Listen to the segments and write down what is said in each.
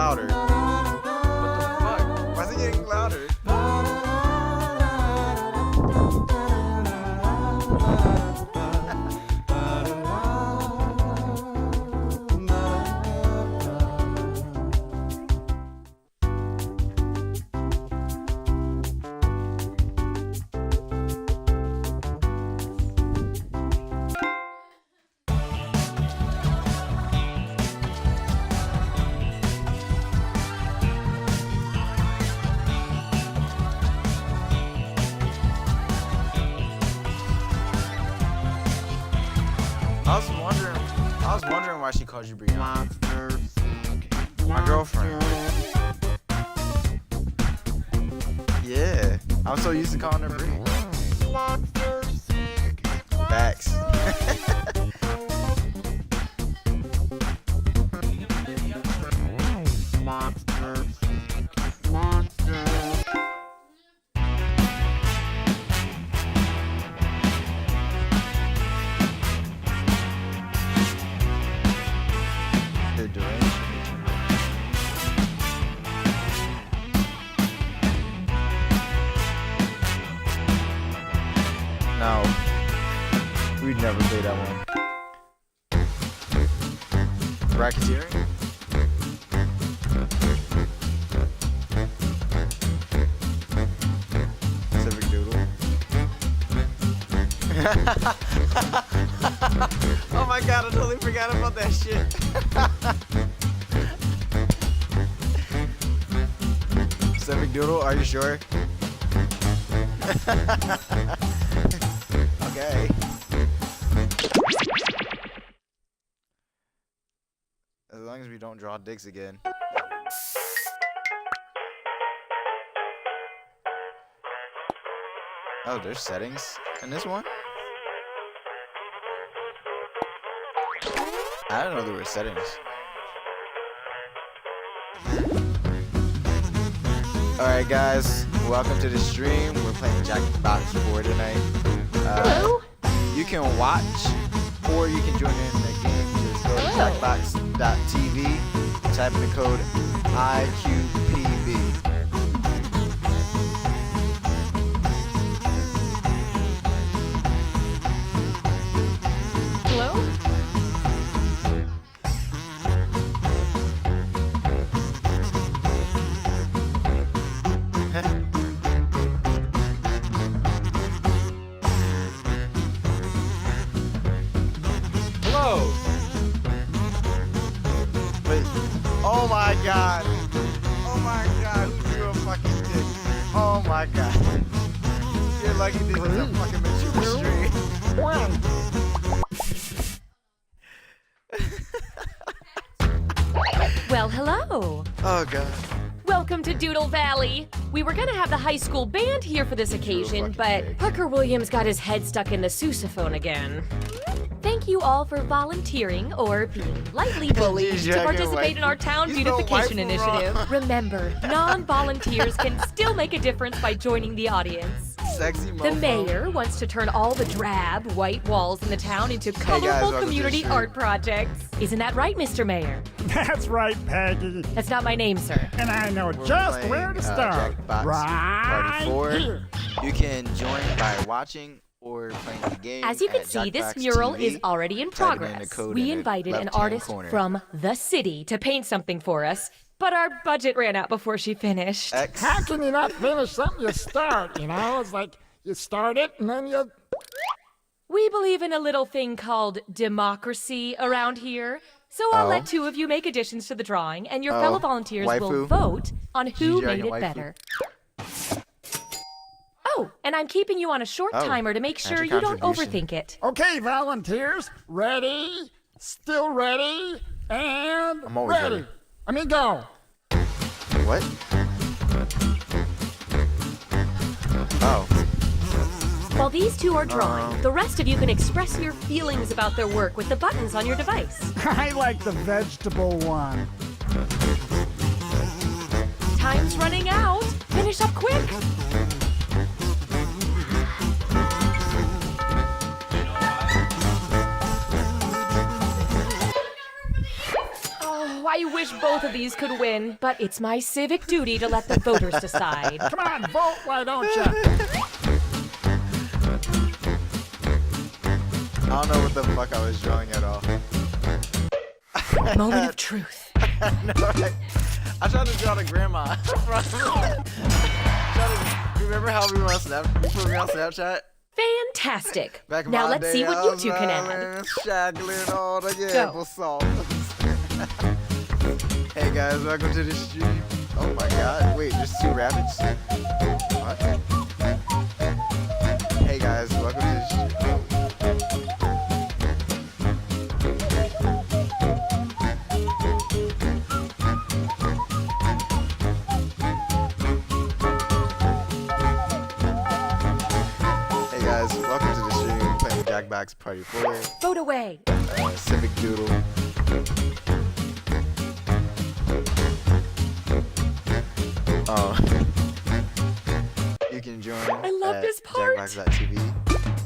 louder. What the fuck? Why is it getting louder? I was wondering why she called you Brianna. My girlfriend. Yeah, I'm so used to calling her Bri. Facts. No, we'd never play that one. Racketeering? Civic Doodle? Oh my god, I totally forgot about that shit. Civic Doodle, are you sure? Okay. As long as we don't draw dicks again. Oh, there's settings in this one? I didn't know there were settings. Alright guys, welcome to the stream. We're playing Jackbox 4 tonight. Hello? You can watch or you can join in the game. Just go to jackbox.tv, type in the code IQPB. Hello? Wait. Oh my god. Oh my god. Who drew a fucking dick? Oh my god. You're lucky this is a fucking mature stream. Well, hello. Oh god. Welcome to Doodle Valley. We were gonna have the high school band here for this occasion, but Parker Williams got his head stuck in the sousaphone again. Thank you all for volunteering or being lightly bullied to participate in our town beautification initiative. Remember, non-volunteers can still make a difference by joining the audience. Sexy mofo. The mayor wants to turn all the drab, white walls in the town into colorful community art projects. Isn't that right, Mr. Mayor? That's right, Peggy. That's not my name, sir. And I know We're just playing, where to start. Jackbox Right Party 4. here. You can join by watching or playing the game. As you can at see, this Jackbox mural TV. is already in Type in the progress. code We in the invited an left-hand artist corner. from the city to paint something for us, but our budget ran out before she finished. X. How can you not finish something you start, you know? It's like you start it and then you... We believe in a little thing called democracy around here, so I'll let two of you make additions to the drawing, and your fellow volunteers will waifu. vote on who Gigi, made it waifu. better. Oh, and I'm keeping you on a short timer to make sure you don't contribution. overthink it. Okay, volunteers, ready, still ready, and I'm always ready. I mean, go. What? Oh. While these two are drawing, the rest of you can express your feelings about their work with the buttons on your device. I like the vegetable one. Time's running out. Finish up quick. Oh, I wish both of these could win, but it's my civic duty to let the voters decide. Come on, vote, why don't you? I don't know what the fuck I was drawing at all. Moment of truth. No, right? I tried to draw the grandma. Remember how we were on Snapchat? You put me on Snapchat? Fantastic. Back in Now my let's day, see what I you was two can add. running, shackling all the Go. applesauce. Hey guys, welcome to the stream. Oh my god, wait, there's 2 rabbits? What? Hey guys, welcome to the stream. Hey guys, welcome to the stream. Playing Jackbox Party 4. Vote away. Civic Doodle. You can join I love at this part. Jackbox.tv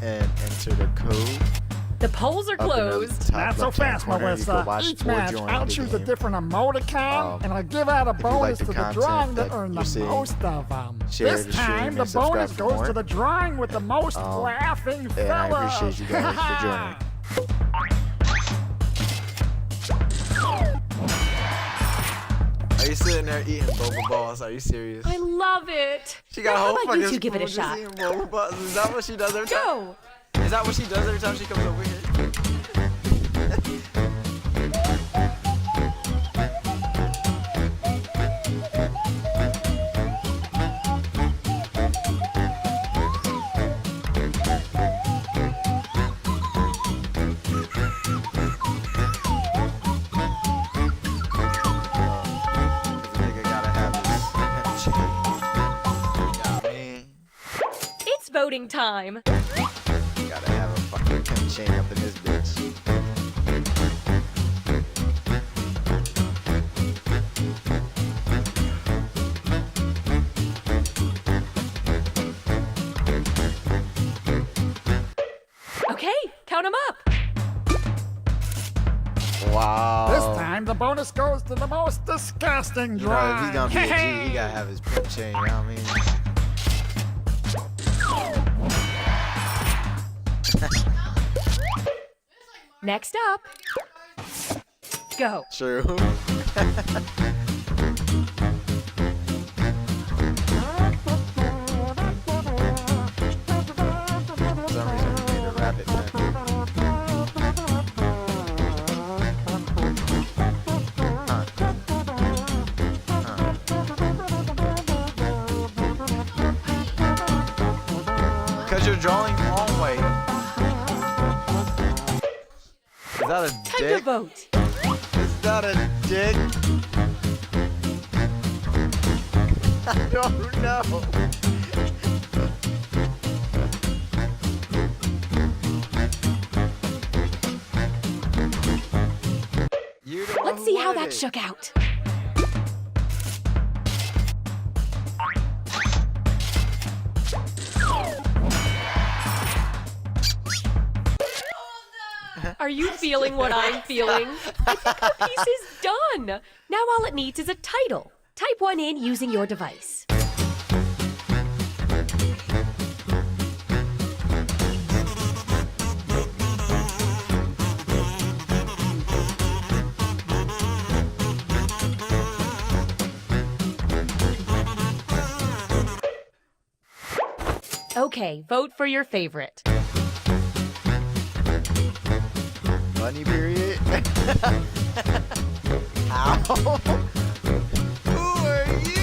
and enter the code. The polls are up in the closed. top Not so left-hand fast, corner. You can Melissa. watch Each or match, join I'll the choose a game. different emoticon, and I'll give out a if you like bonus the to the content drawing that that earned you're the seeing, most of them. share This the stream time, and the subscribe bonus for goes more. to the drawing with the most laughing And I fellas. appreciate you guys for joining. Are you sitting there eating boba balls? Are you serious? I love it. She got Now, a how whole about fucking you two give it a spoon just shot? eating boba balls. Is that what she does every time? Go. Is that what she does every time she comes over here? It's voting time. Gotta have a fucking pimp chain up in this bitch. Okay, count them up. Wow. This time, the bonus goes to the most disgusting You know, if he's drawing. gonna be a G, he gotta have his pimp chain, you know what I mean? Next up. Go. True. For some reason, we made a rabbit man. Because you're drawing the wrong way. Is that a Time to dick? vote. Is that a dick? I don't know. You the one Let's who see how wanted that it. shook out. Are you feeling what I'm feeling? I think the piece is done. Now all it needs is a title. Type one in using your device. Okay, vote for your favorite. Funny period. Ow. Who are you?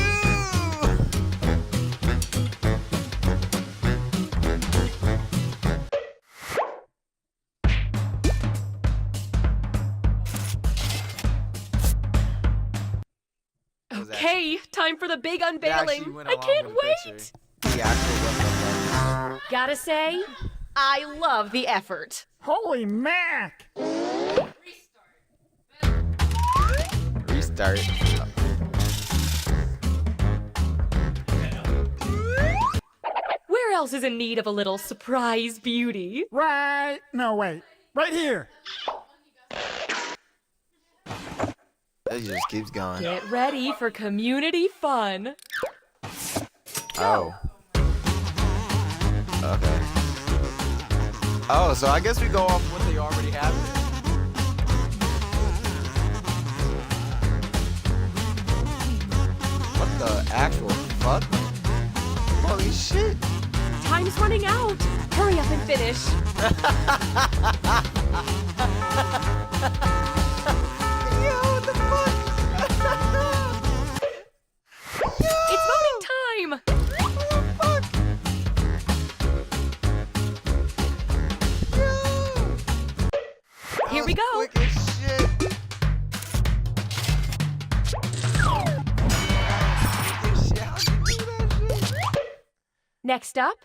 Okay, time for the big They actually unveiling. went I along can't with the wait. picture. The actual one. Gotta say, I love the effort. Holy Mac! Restart. Where else is in need of a little surprise beauty? Right. No, wait. Right here. It just keeps going. Get ready for community fun. Oh. Okay. Oh, so I guess we go off what they already have. What the actual fuck? Holy shit. Time's running out. Hurry up and finish. Yo, what the fuck? It's voting time. Fuck. Yo. Here we go. Quick as shit. Next up,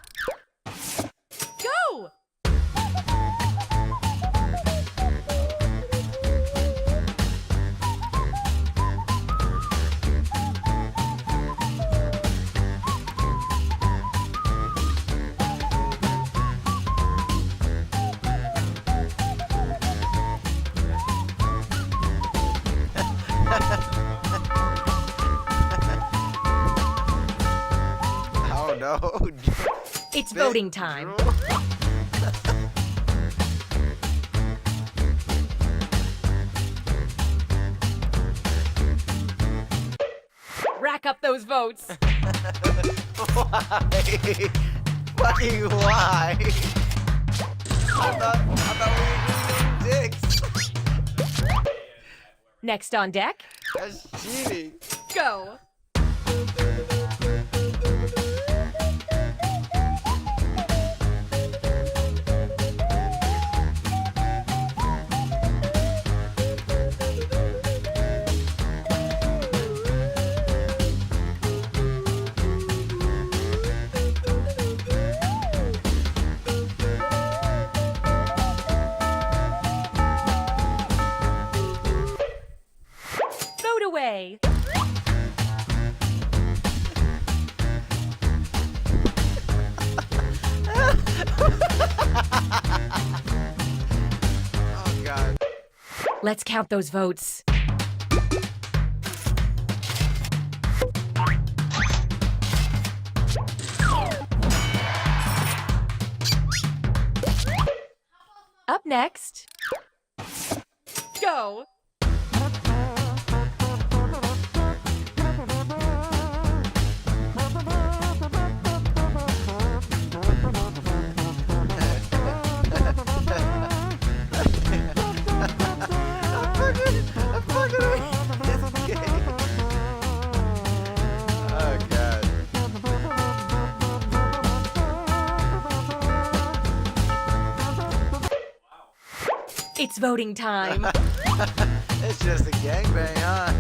go! Oh no. It's voting time. Rack up those votes. Why? Fucking why? I thought we were doing dicks. Next on deck, That's cheating. go! Vote away. Oh god. Let's count those votes. Up next, go! I'm fucking this game. Oh god. It's voting time. It's just a gangbang, huh?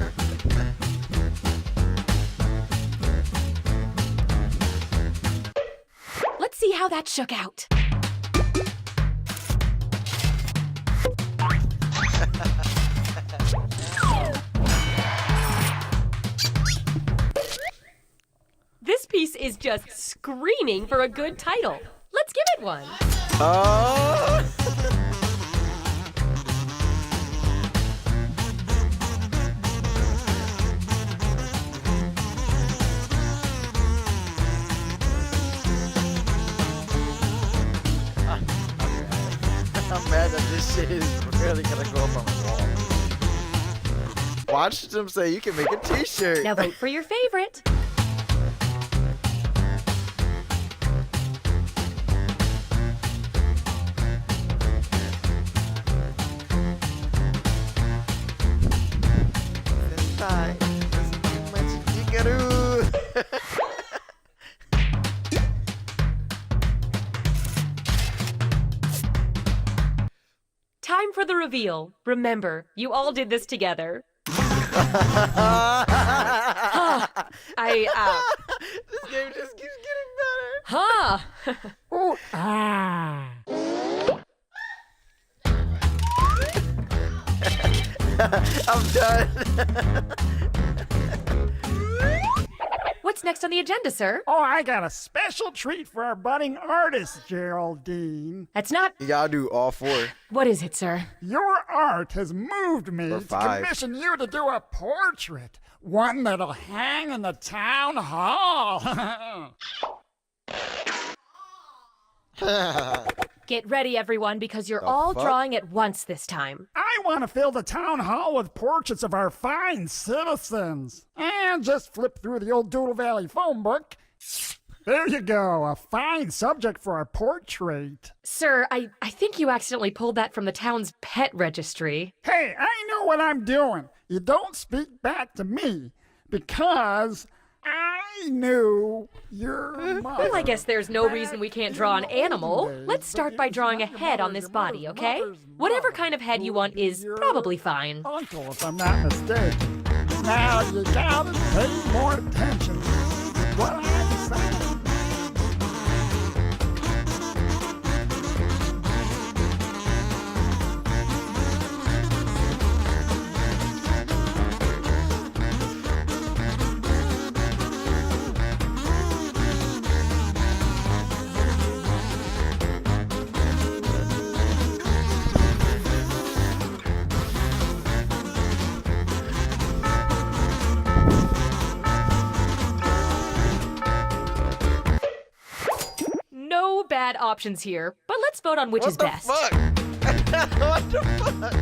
Let's see how that shook out. This piece is just screaming for a good title. Let's give it one. Oh! I'm mad that this shit is really gonna go up on the wall. Watch them say you can make a t-shirt. Now vote for your favorite. Time. There's too much jiggaroo. Time for the reveal. Remember, you all did this together. This game just keeps getting better. Huh. Ooh, ah. I'm done. What's next on the agenda, sir? Oh, I got a special treat for our budding artist, Geraldine. That's not... You gotta do all 4. What is it, sir? Your art has moved me Or to 5. commission you to do a portrait. One that'll hang in the town hall. Get ready, everyone, because you're The all fuck? drawing at once this time. I want to fill the town hall with portraits of our fine citizens. And just flip through the old Doodle Valley phone book. There you go, a fine subject for a portrait. Sir, I think you accidentally pulled that from the town's pet registry. Hey, I know what I'm doing. You don't speak back to me because I knew your mother. Well, I guess there's no reason we can't draw an animal. Let's start by drawing a head on this body, okay? Whatever kind of head you want is probably fine. Uncle, if I'm not mistaken. Now you gotta pay more attention to what I'm saying. No bad options here, but let's vote on which is best. Fuck? What the fuck?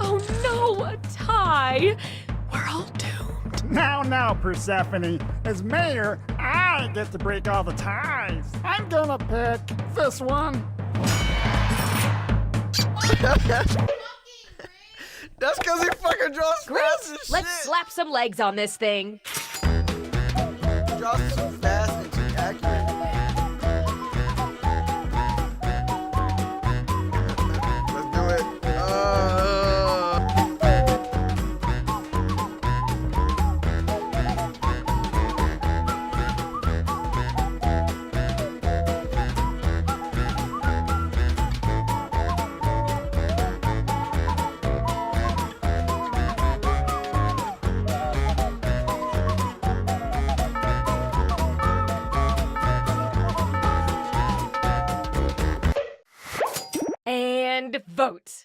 Oh no, a tie! We're all doomed. Now, Persephone, as mayor, I get to break all the ties. I'm gonna pick this one. That's because he fucking draws Great! fast as Let's shit. slap some legs on this thing. He draws too fast and too accurate. Let's do it. And vote.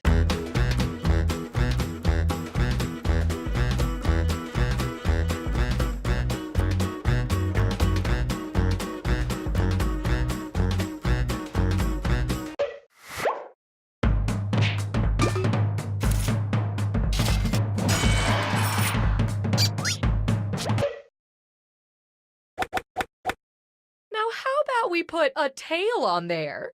Now, how about we put a tail on there?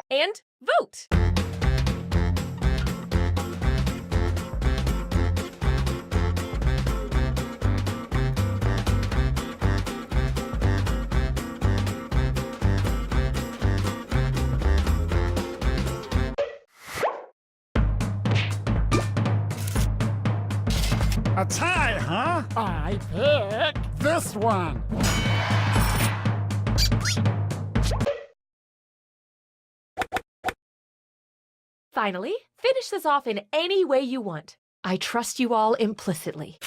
And vote. A tie, huh? I pick this one. Finally, finish this off in any way you want. I trust you all implicitly.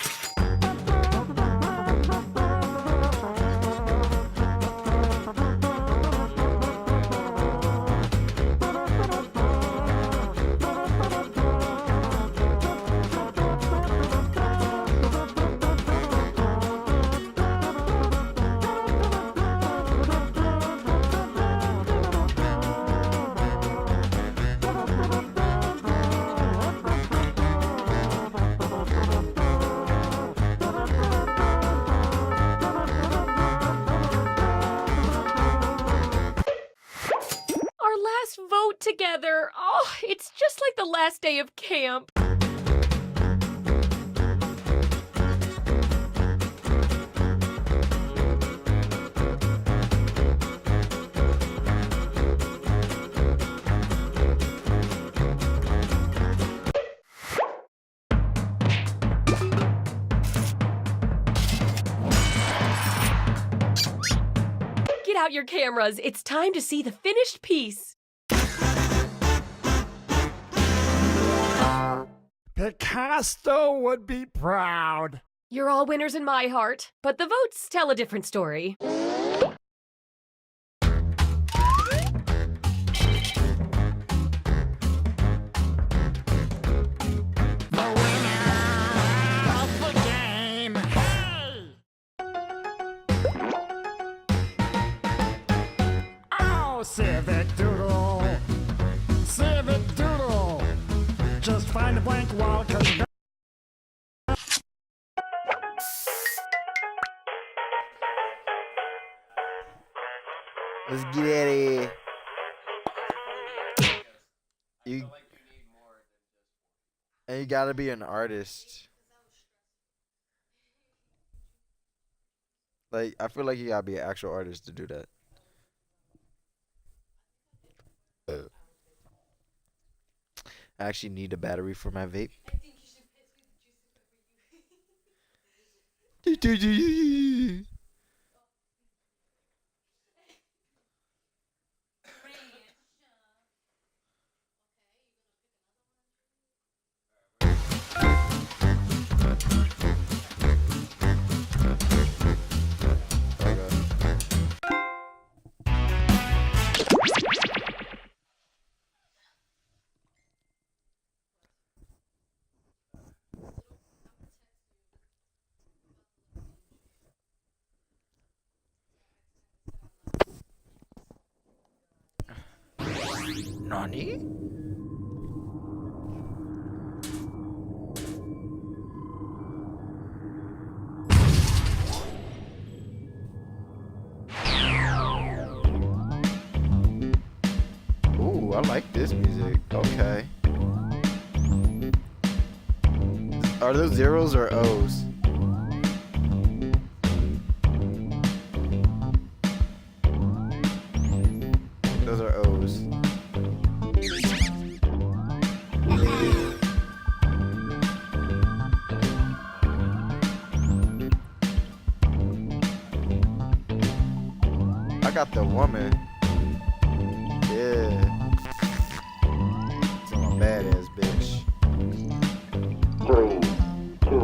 together. Oh, it's just like the last day of camp. Get out your cameras. It's time to see the finished piece. Picasso would be proud. You're all winners in my heart, but the votes tell a different story. Civic Doodle, Civic Doodle. Just find a blank wall, 'cause you Let's get at it. And you gotta be an artist. Like, I feel like you gotta be an actual artist to do that. I actually need a battery for my vape. I think you should piss me the juicy for you. Nani? Ooh, I like this music. Okay. Are those zeros or O's? Those are O's. I got the woman. Yeah. I'm a badass bitch. 3, 2,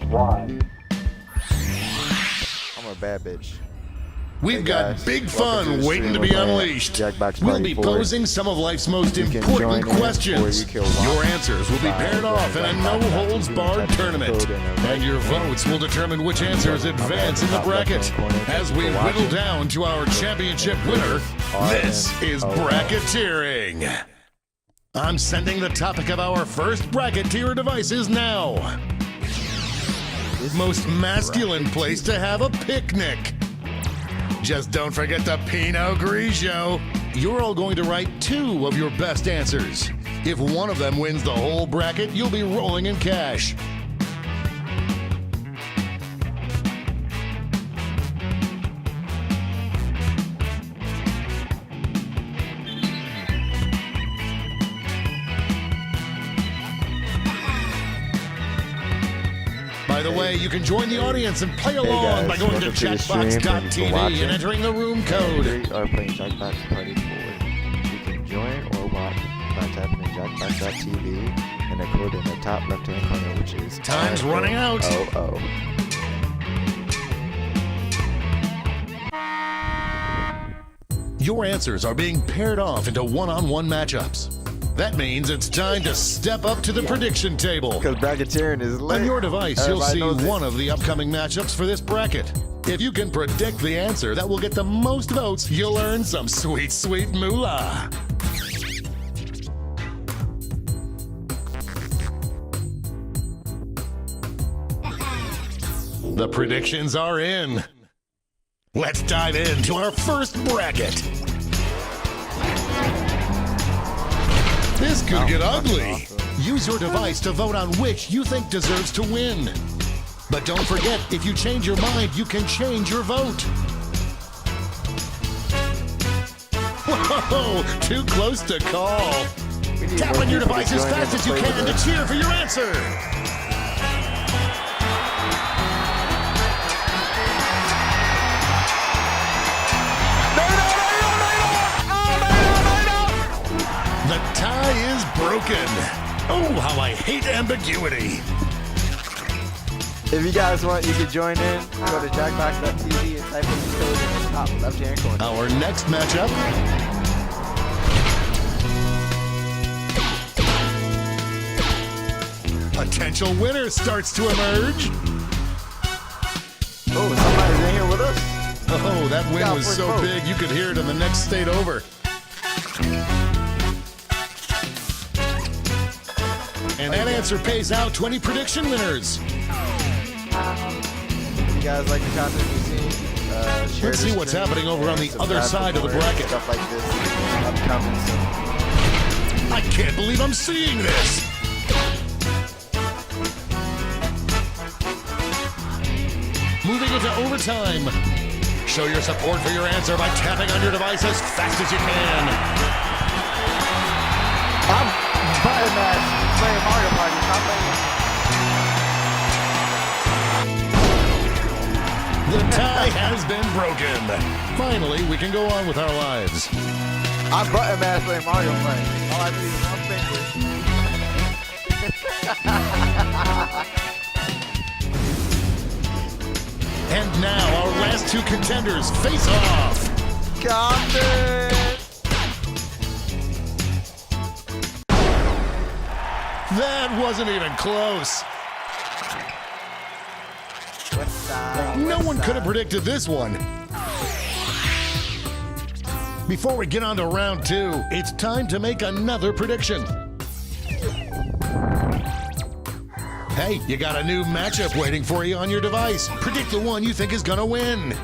1. I'm a bad bitch. We've Hey got guys, big welcome to fun the waiting to stream be of, unleashed. Jackbox We'll Party be 4. posing some of life's most You can important join in questions. or you can watch. Your answers will be paired off in a no-holds-barred tournament. And your votes will determine which answers advance in the bracket. As we whittle down to our championship winner, this is bracketeering. I'm sending the topic of our first bracketeer devices now. Most masculine place to have a picnic. Just don't forget the Pinot Grigio. You're all going to write 2 of your best answers. If one of them wins the whole bracket, you'll be rolling in cash. By the way, you can join the audience and play along by going to welcome to the stream. Thank you for Jackbox.tv watching. and entering the room code. We are playing Jackbox Party 4. You can join or watch by tapping in Jackbox.tv and the code in the top left-hand corner, which is Time's running out. Oh. Your answers are being paired off into one-on-one matchups. That means it's time to step up to the prediction table. Because bracketeering is lit. On your device, you'll Everybody see knows it. one of the upcoming matchups for this bracket. If you can predict the answer that will get the most votes, you'll earn some sweet, sweet moolah. The predictions are in. Let's dive into our first bracket. This could get ugly. Use your device to vote on which you think deserves to win. But don't forget, if you change your mind, you can change your vote. Whoa, too close to call. Tap on your device as fast as you can to cheer for your answer. The tie is broken. Oh, how I hate ambiguity. If you guys want, you can join in. Go to jackbox.tv and type in the code in the top left-hand corner. Our next matchup. Potential winner starts to emerge. Oh, somebody's in here with us? Oh, that win Yeah, was for so both. big you could hear it in the next state over. And that answer pays out 20 prediction winners. If you guys like the content you've seen, share Let's the see what's stream happening over on the and other subscribe side of the for more bracket. Stuff like this upcoming soon. I can't believe I'm seeing this. Moving into overtime. Show your support for your answer by tapping on your device as fast as you can. I'm button mash playing Mario Party. Not playing. The tie has been broken. Finally, we can go on with our lives. I'm button mash playing Mario Party. All I need is one finger. And now our last two contenders face off. Compton! That wasn't even close. No one could have predicted this one. Before we get on to round two, it's time to make another prediction. Hey, you got a new matchup waiting for you on your device. Predict the one you think is gonna win.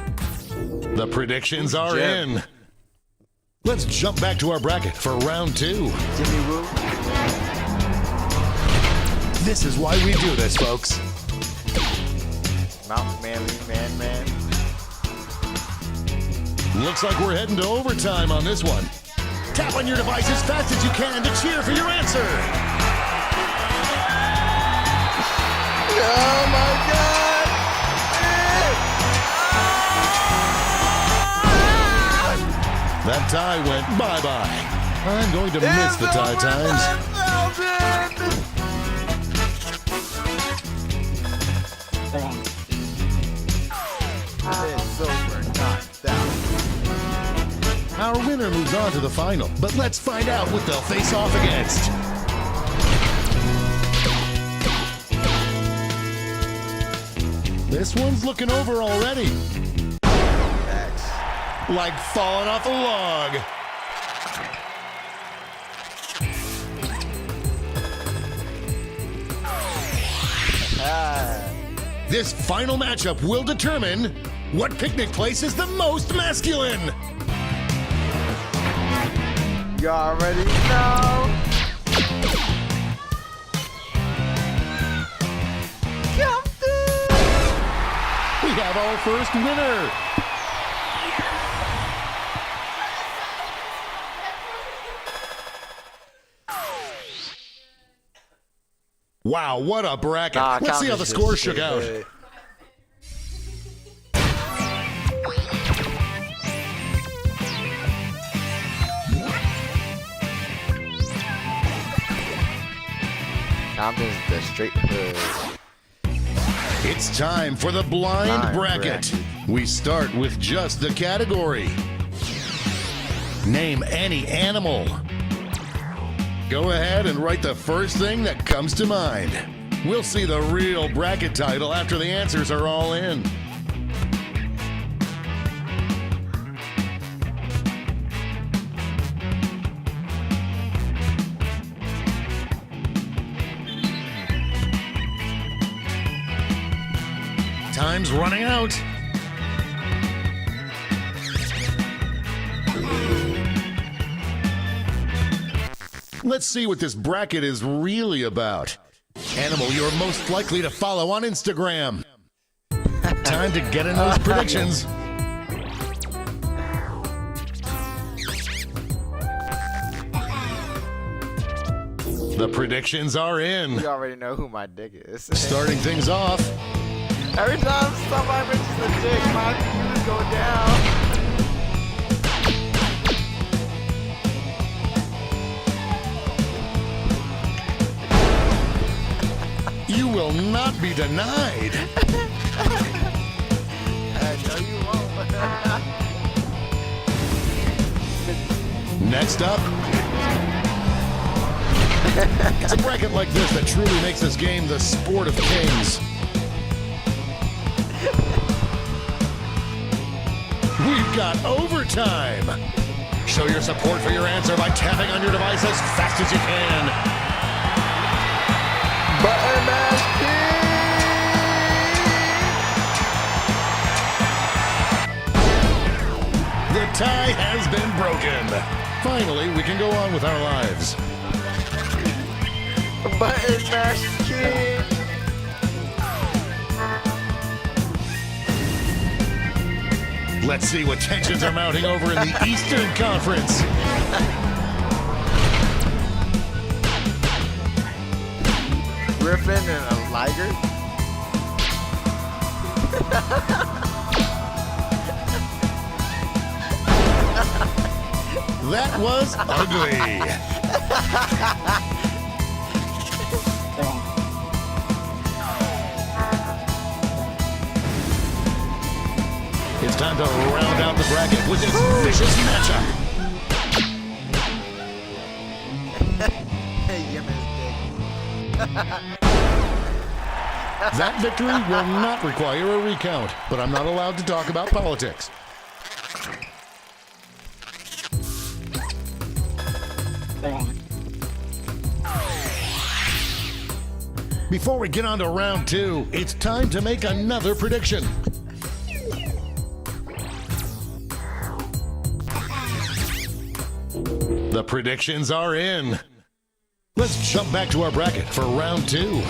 The predictions are in. Let's jump back to our bracket for round two. Jimmy Woo. This is why we do this, folks. Mountain Manly Man. Looks like we're heading to overtime on this one. Tap on your device as fast as you can to cheer for your answer. Oh my God! That tie went bye-bye. I'm going to miss the tie times. It's over, knocked out. Our winner moves on to the final, but let's find out what they'll face off against. This one's looking over already. Like falling off a log. This final matchup will determine what picnic place is the most masculine. You already know. We have our first winner. Wow, what a bracket. Let's see how the scores shook out. Compton's the straight hood. It's time for the blind bracket. We start with just the category. Name any animal. Go ahead and write the first thing that comes to mind. We'll see the real bracket title after the answers are all in. Time's running out. Let's see what this bracket is really about. Animal you're most likely to follow on Instagram. Time to get in those predictions. The predictions are in. You already know who my dick is. Starting things off, Every time somebody mentions a dick, my views go down. you will not be denied. No, you won't. Next up, it's a bracket like this that truly makes this game the sport of kings. We've got overtime. Show your support for your answer by tapping on your device as fast as you can. Button mash The tie has been broken. Finally, we can go on with our lives. king. Button mash king. Let's see what tensions are mounting over in the Eastern Conference. Griffin and a liger. That was ugly. It's time to round out the bracket with this vicious matchup. Hey, give me his dick. That victory will not require a recount, but I'm not allowed to talk about politics. Before we get on to round two, it's time to make another prediction. The predictions are in. Let's jump back to our bracket for round two.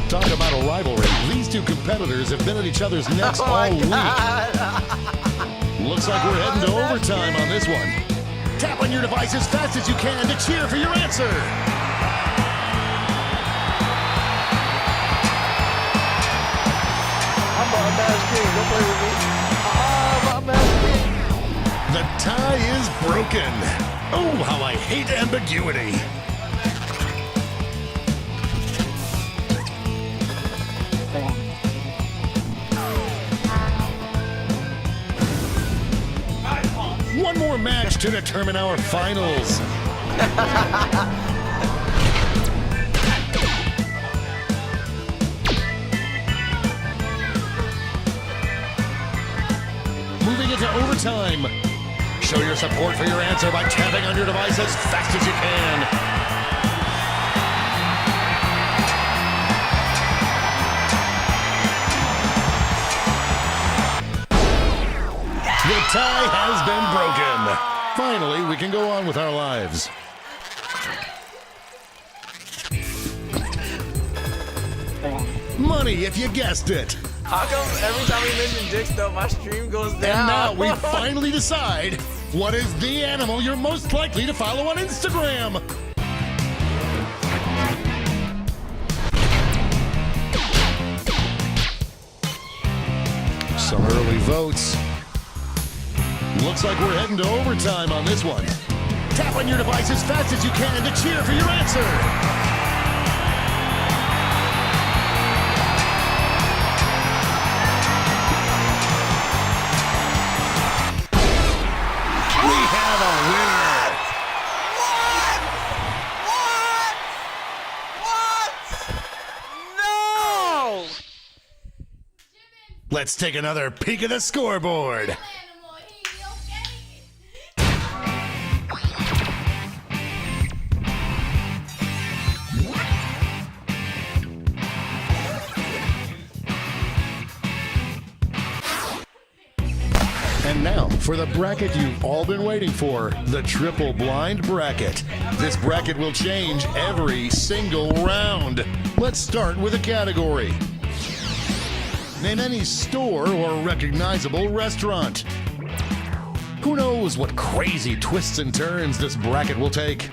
Talk about a rivalry. These two competitors have been at each other's necks all week. Looks like we're heading to overtime on this one. Tap on your device as fast as you can to cheer for your answer. I'm a mash king. Don't play with me. I'm a mash king. The tie is broken. Oh, how I hate ambiguity. One more match to determine our finals. Moving into overtime. Show your support for your answer by tapping on your device as fast as you can. The tie has been broken. Finally, we can go on with our lives. Money, if you guessed it. How come every time we mention dick stuff, my stream goes down? And now we finally decide what is the animal you're most likely to follow on Instagram. Some early votes. Looks like we're heading to overtime on this one. Tap on your device as fast as you can to cheer for your answer. We have a winner. No! Let's take another peek at the scoreboard. And now for the bracket you've all been waiting for, the triple blind bracket. This bracket will change every single round. Let's start with a category. Name any store or recognizable restaurant. Who knows what crazy twists and turns this bracket will take?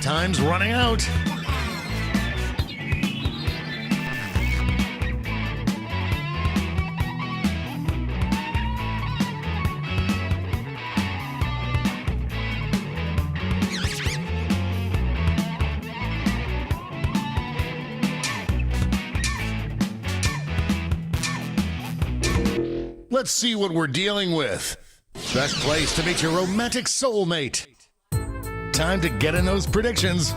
Time's running out. Let's see what we're dealing with. Best place to meet your romantic soulmate. Time to get in those predictions.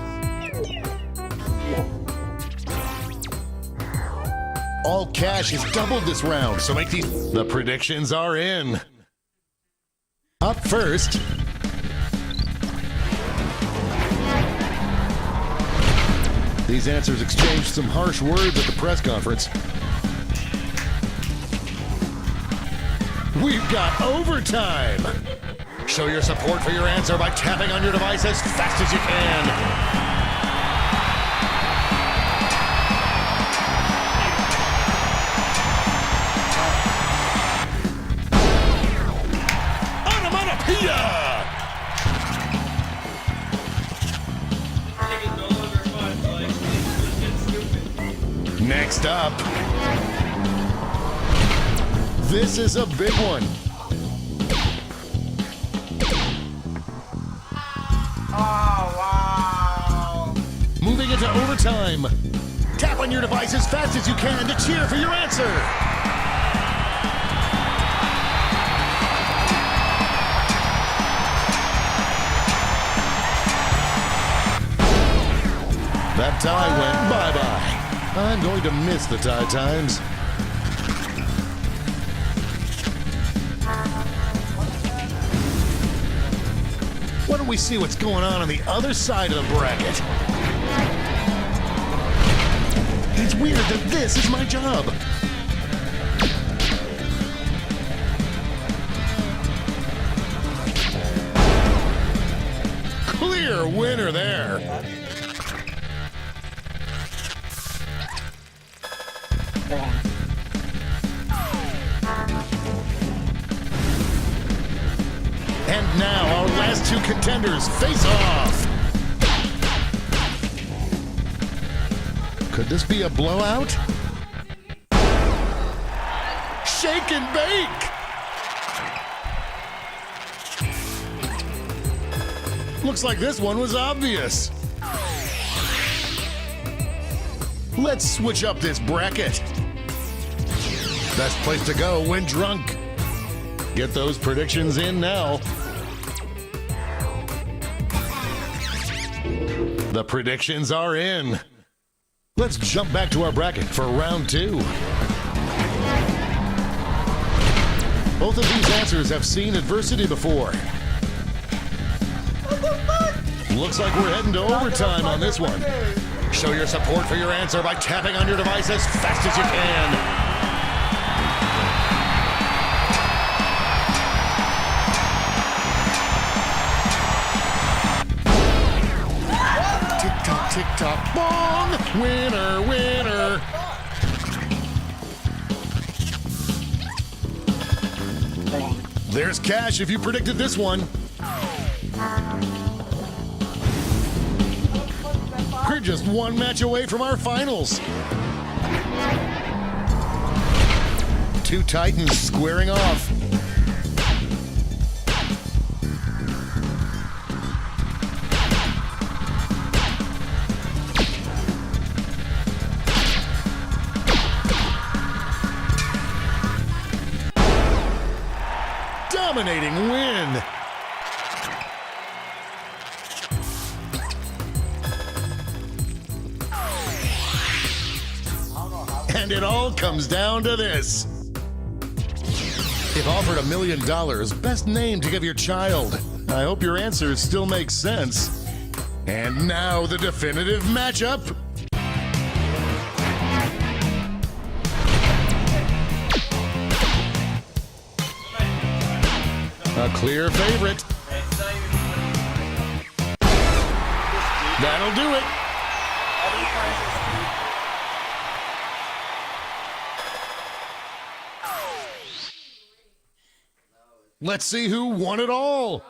All cash is doubled this round, so make these. The predictions are in. Up first. These answers exchanged some harsh words at the press conference. We've got overtime. Show your support for your answer by tapping on your device as fast as you can. Onomatopoeia! Next up. This is a big one. Oh, wow. Moving into overtime. Tap on your device as fast as you can to cheer for your answer. That tie went bye-bye. I'm going to miss the tie times. Why don't we see what's going on the other side of the bracket? It's weird that this is my job. Clear winner there. And now our last two contenders face off. Could this be a blowout? Shake and bake. Looks like this one was obvious. Let's switch up this bracket. Best place to go when drunk. Get those predictions in now. The predictions are in. Let's jump back to our bracket for round two. Both of these answers have seen adversity before. Looks like we're heading to overtime on this one. Show your support for your answer by tapping on your device as fast as you can. Tick-tock, bong! Winner, winner! There's cash if you predicted this one. We're just one match away from our finals. Two Titans squaring off. Dominating win. And it all comes down to this. If offered $1 million, best name to give your child. I hope your answers still make sense. And now the definitive matchup. A clear favorite. That'll do it. Let's see who won it all.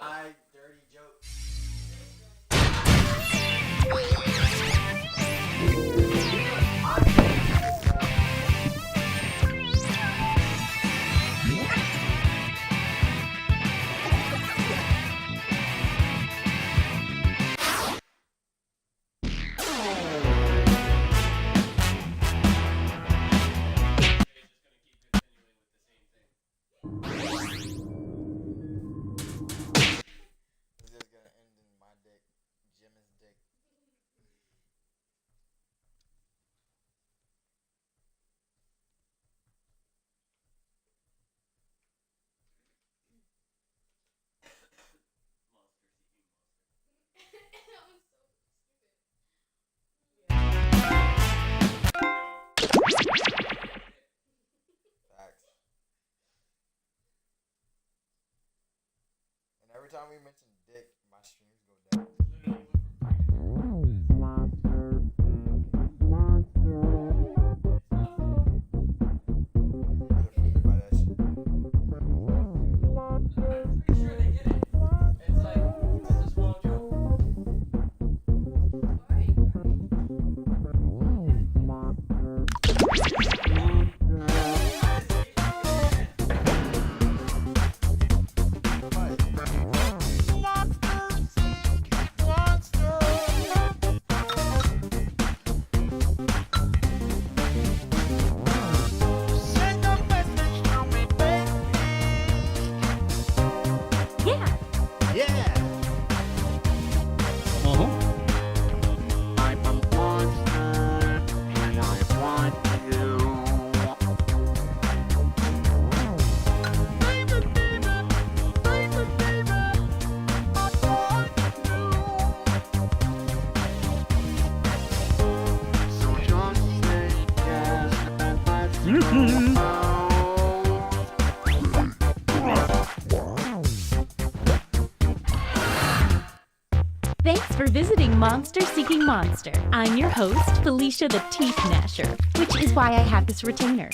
Every time we mention dick, my streams go down. Thanks for visiting Monster Seeking Monster. I'm your host, Felicia the Teeth Gnasher, which is why I have this retainer.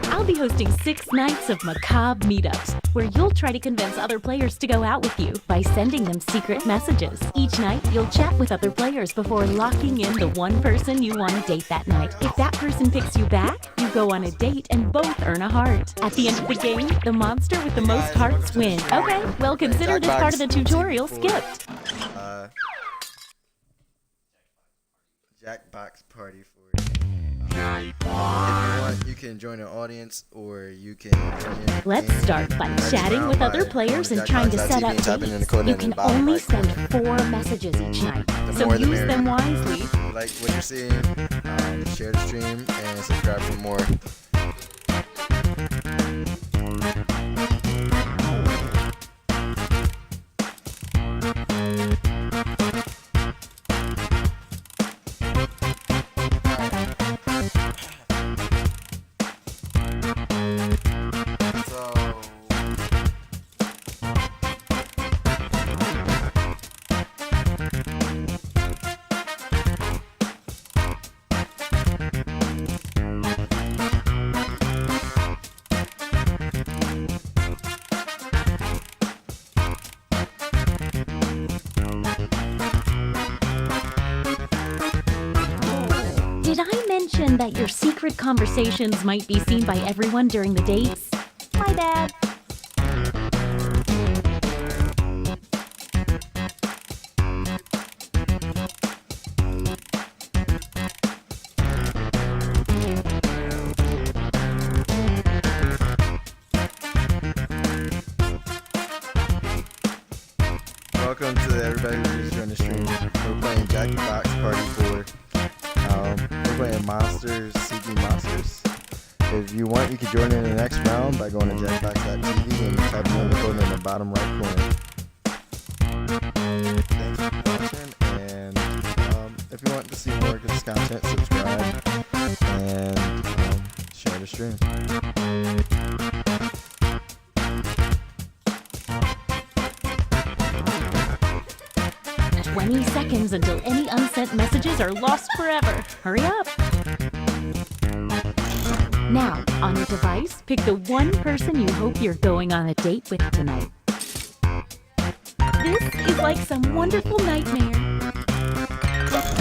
I'll be hosting 6 nights of macabre meetups, where you'll try to convince other players to go out with you by sending them secret messages. Each night, you'll chat with other players before locking in the one person you want to date that night. If that person picks you back, you go on a date and both earn a heart. At the end of the game, the monster with the most hearts wins. Okay, well, consider this part of the tutorial skipped. Jackbox party for you. If you want, you can join an audience or you can join in. Let's start by chatting with other players and trying to set up dates. You can only send 4 messages each night, so use them wisely. Like what you're seeing, share the stream and subscribe for more. Did I mention that your secret conversations might be seen by everyone during the dates? My bad. Welcome to everybody who's joined the stream. We're playing Jackbox Party 4. We're playing Monsters Seeking Monsters. If you want, you can join in the next round by going to Jackbox.tv and typing in the code in the bottom right corner. Thanks for watching, and if you want to see more of this content, subscribe and share the stream. 20 seconds until any unsent messages are lost forever. Hurry up. Now, on your device, pick the one person you hope you're going on a date with tonight. This is like some wonderful nightmare.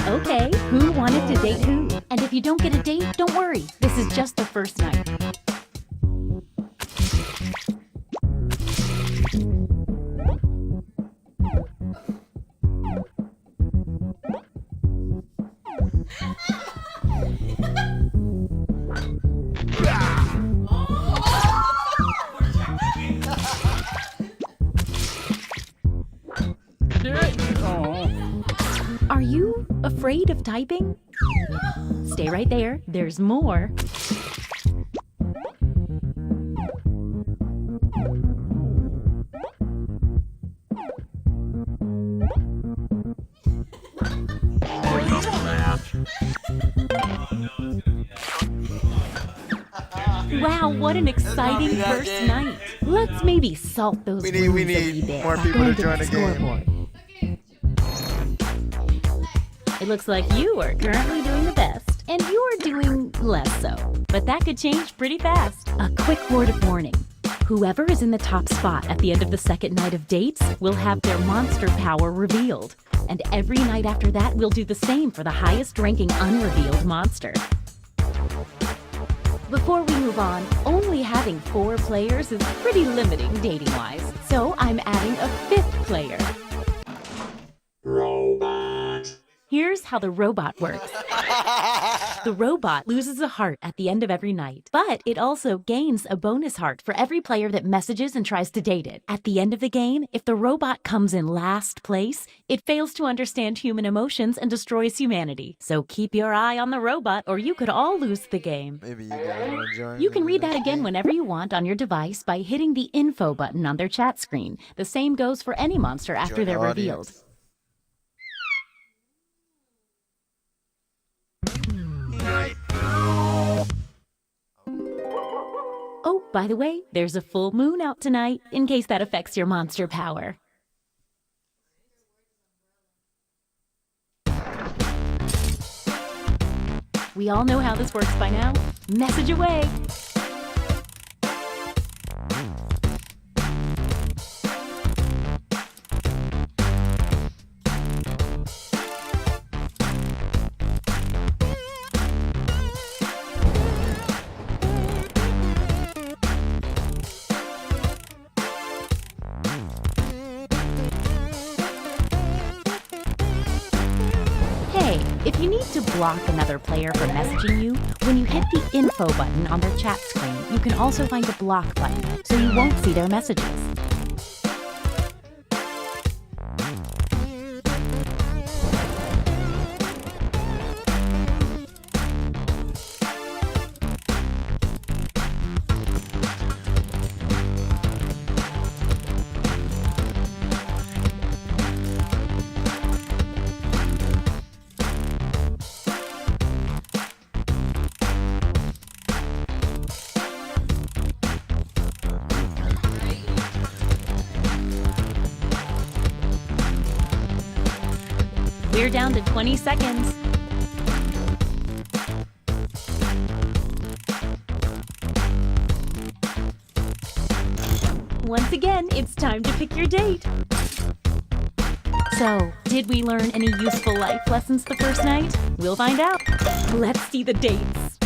Okay, who wanted to date who? And if you don't get a date, don't worry. This is just the first night. Are you afraid of typing? Stay right there. There's more. Wow, what an exciting first night. Let's maybe salt those We wounds a need wee bit more by people going to join the game. scoreboard. It looks like you are currently doing the best, and you're doing less so. But that could change pretty fast. A quick word of warning. Whoever is in the top spot at the end of the second night of dates will have their monster power revealed. And every night after that, we'll do the same for the highest ranking unrevealed monster. Before we move on, only having 4 players is pretty limiting dating-wise. So I'm adding a 5th player. Here's how the robot works. The robot loses a heart at the end of every night, but it also gains a bonus heart for every player that messages and tries to date it. At the end of the game, if the robot comes in last place, it fails to understand human emotions and destroys humanity. So keep your eye on the robot or you could all lose the game. Maybe you guys want to join. You can read that again whenever you want on your device by hitting the info button on their chat screen. The same goes for any monster after Join they're the revealed. audience. Oh, by the way, there's a full moon out tonight, in case that affects your monster power. We all know how this works by now. Message away! If you need to block another player from messaging you, when you hit the info button on their chat screen, you can also find a block button, so you won't see their messages. We're down to 20 seconds. Once again, it's time to pick your date. So, did we learn any useful life lessons the first night? We'll find out. Let's see the dates.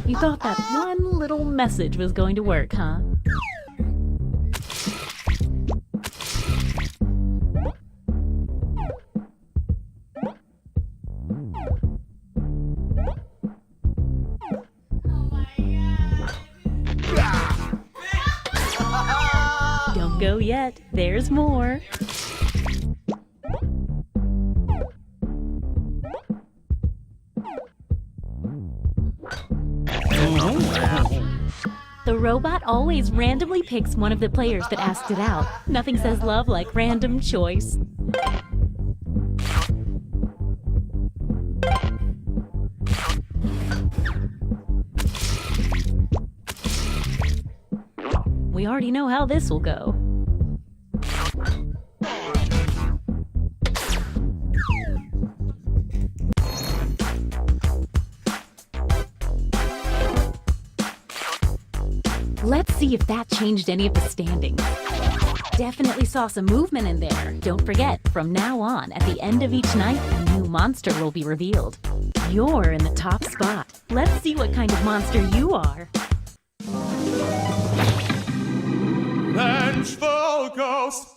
You thought that one little message was going to work, huh? Don't go yet. There's more. The robot always randomly picks one of the players that asked it out. Nothing says love like random choice. We already know how this will go. Let's see if that changed any of the standings. Definitely saw some movement in there. Don't forget, from now on, at the end of each night, a new monster will be revealed. You're in the top spot. Let's see what kind of monster you are. Vengeful Ghost!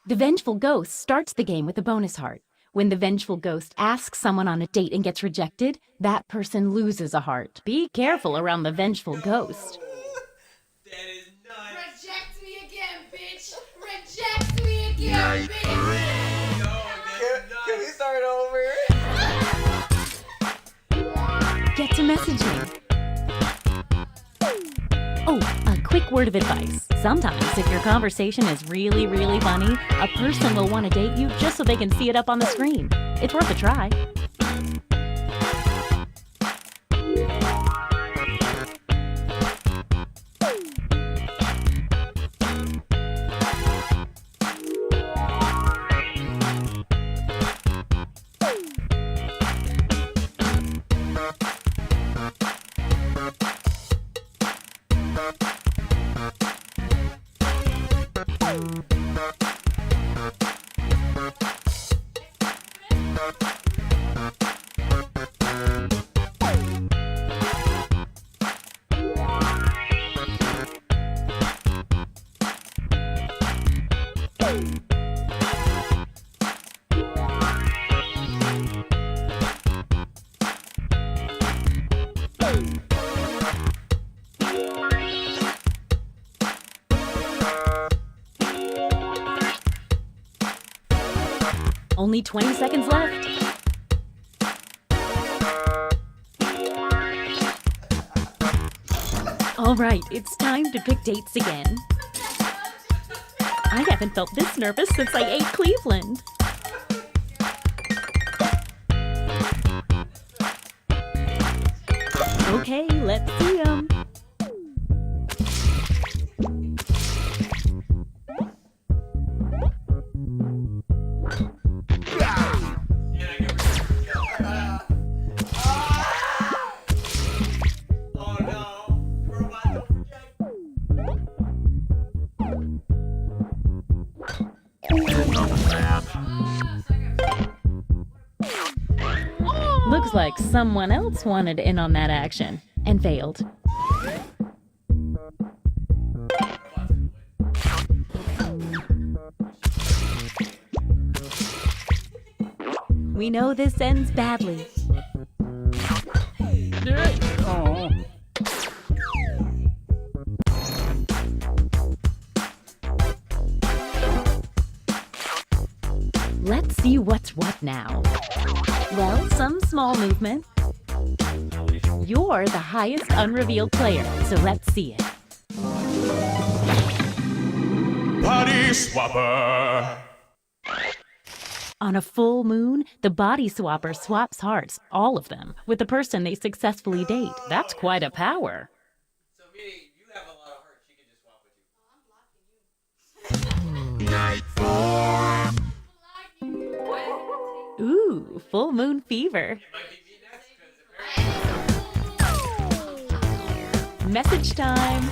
The Vengeful Ghost starts the game with a bonus heart. When the Vengeful Ghost asks someone on a date and gets rejected, that person loses a heart. Be careful around the Vengeful Ghost. That is nuts! Reject me again, bitch! Reject me again, bitch! Can we start over? Get to messaging. Oh, a quick word of advice. Sometimes, if your conversation is really, really funny, a person will want to date you just so they can see it up on the screen. It's worth a try. Only 20 seconds left. All right, it's time to pick dates again. I haven't felt this nervous since I ate Cleveland. Okay, let's see 'em. Looks like someone else wanted in on that action and failed. We know this ends badly. Oh. Let's see what's what now. Well, some small movement. You're the highest unrevealed player, so let's see it. Body Swapper! On a full moon, the body swapper swaps hearts, all of them, with the person they successfully date. That's quite a power. So meaning you have a lot of hearts, she can just swap with you. Ooh, full moon fever. Message time.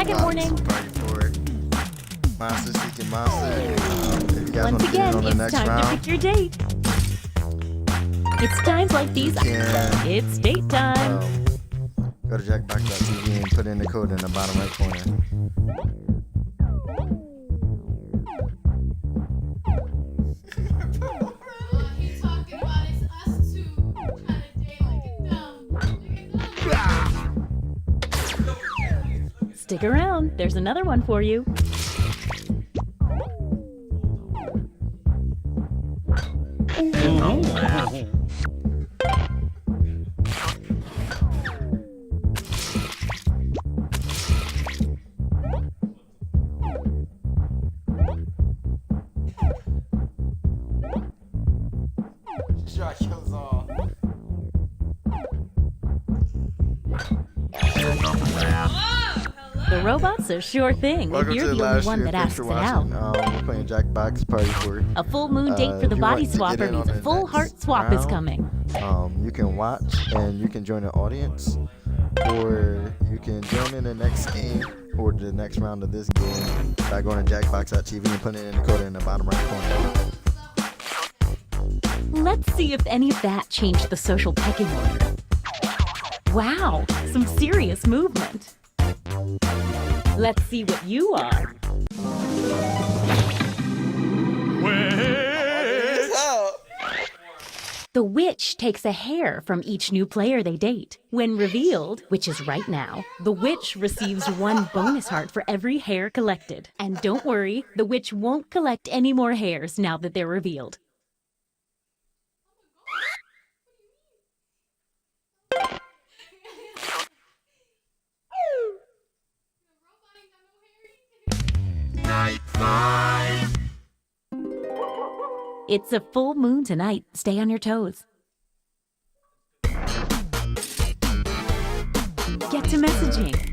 second warning. Party for Monster Seeking Monster. If you guys want Once to get again, in on the it's next time to round, pick your date. It's times like these. can It's date time. go to jackbox.tv and put in the code in the bottom right corner. He's talking about it's us two trying to date like a dumb. Stick around. There's another one for you. Shot kills all. The robot's a sure thing Welcome if to you're the the only live one stream. that Thanks asks for it out. watching. We're playing Jackbox Party for. A full moon date for if the you body want to swapper get in means on a the full next heart swap is round, coming. You can watch and you can join the audience, or you can join in the next game or the next round of this game by going to jackbox.tv and putting in the code in the bottom right corner. Let's see if any of that changed the social pecking order. Wow, some serious movement. Let's see what you are. The witch takes a hair from each new player they date. When revealed, which is right now, the witch receives 1 bonus heart for every hair collected. And don't worry, the witch won't collect any more hairs now that they're revealed. It's a full moon tonight. Stay on your toes. Get to messaging.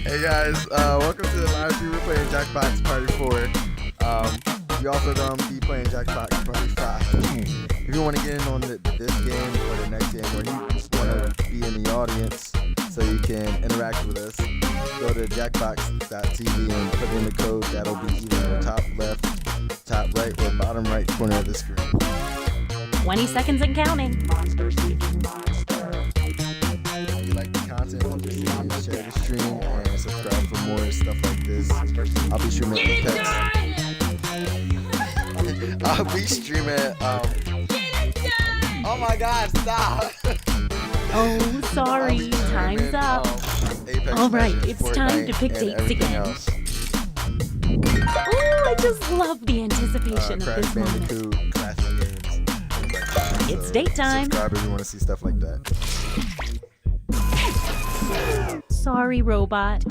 Hey guys, welcome to the live stream. We're playing Jackbox Party 4. We also gonna be playing Jackbox Party 5. If you want to get in on this game or the next game, or you just want to be in the audience so you can interact with us, go to jackbox.tv and put in the code. That'll be either the top left, top right, or bottom right corner of the screen. 20 seconds and counting. If you like the content, please share the stream and subscribe for more stuff like this. I'll be streaming Apex. I'll be streaming. Oh my God! Stop. Oh, sorry. Time's up. Apex All right, Legends, it's time to Fortnite, pick and dates everything again. else. Oh, I just love the anticipation of Crash this moment. Bandicoot, classic games, things like that. It's So date time. Subscribe if you want to see stuff like that. Sorry, robot.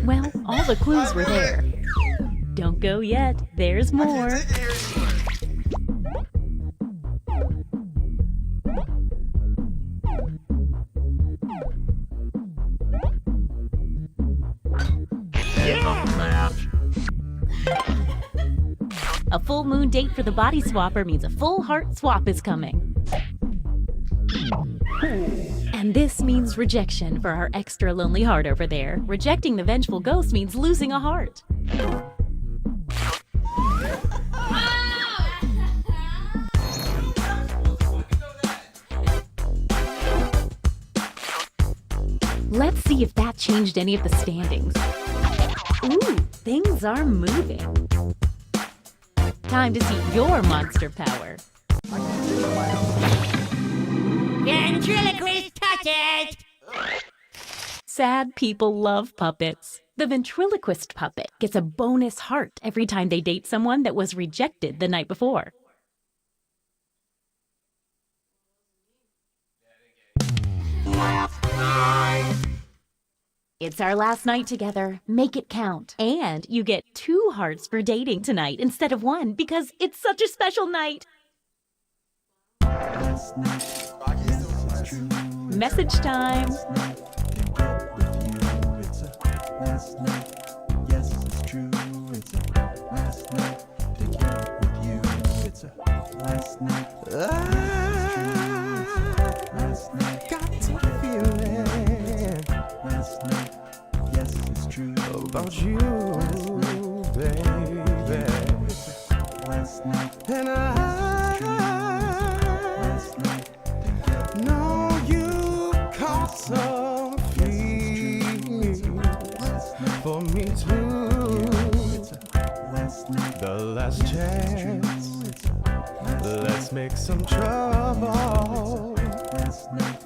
Well, all the clues were there. Don't go yet. There's more. A full moon date for the body swapper means a full heart swap is coming. And this means rejection for our extra lonely heart over there. Rejecting the vengeful ghost means losing a heart. Let's see if that changed any of the standings. Ooh, things are moving. Time to see your monster power. Ventriloquist touches! Sad people love puppets. The ventriloquist puppet gets a bonus heart every time they date someone that was rejected the night before. It's our last night together. Make it count. And you get 2 hearts for dating tonight instead of 1 because it's such a special night. Message time. About you, baby. And I know you caught some feelings for me too. The last chance, let's make some trouble.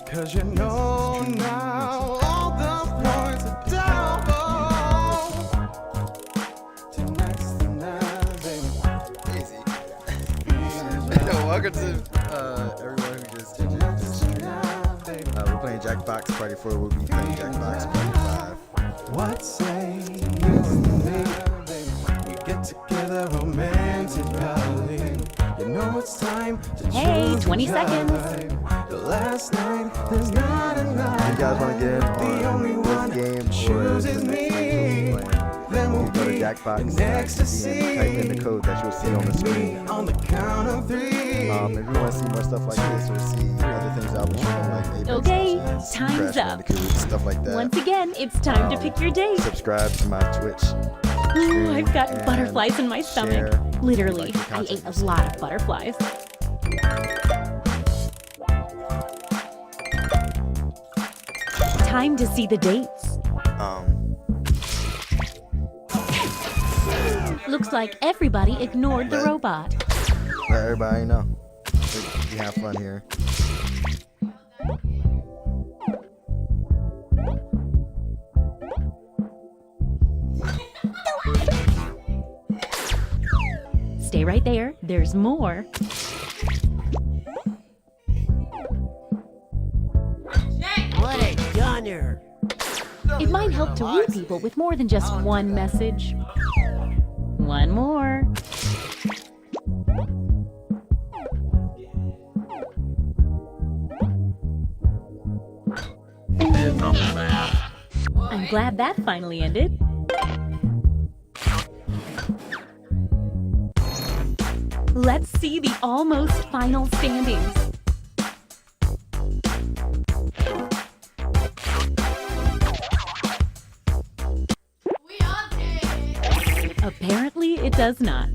'Cause you know now all the points are double. Tonight's the night, baby. Easy. Welcome to everyone who just entered this stream. We're playing Jackbox Party 4. We'll be playing Jackbox Party 5. What say you and me? We get together romantically. You know it's time to Hey, choose 20 a seconds. vibe. The last night, there's not a night. If you guys want to get in The only on one this game or chooses the next me. game we'll be playing, Then we'll you go to be Jackbox in and type ecstasy. in the code that you'll see on the screen. On the count of 3. If you want to see more stuff like this or see other things I'll be streaming like Apex Okay, Legends, time's Crash up. Bandicoot, stuff like that. Once again, it's time to pick your date. Subscribe to my Twitch. Ooh, I've got and butterflies in my stomach. share. Literally, Like the I content ate a lot of butterflies. Time to see the dates. Looks like everybody ignored the robot. Let everybody know. We have fun here. Stay right there, there's more. What a gunner! It might help to woo people with more than just one message. One more. I'm glad that finally ended. Let's see the almost final standings. We all did! Apparently, it does not.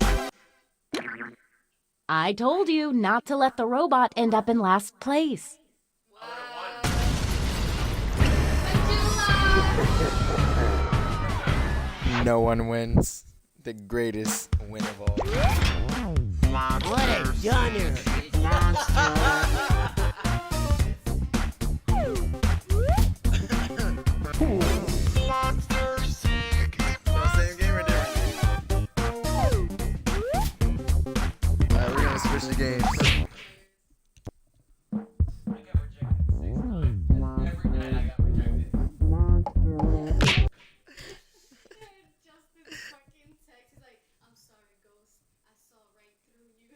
I told you not to let the robot end up in last place. No one wins. The greatest win of all. What a gunner! Same game or different? Alright, we're gonna switch the games. Justin's fucking text is like, I'm sorry, Ghost. I saw right through you.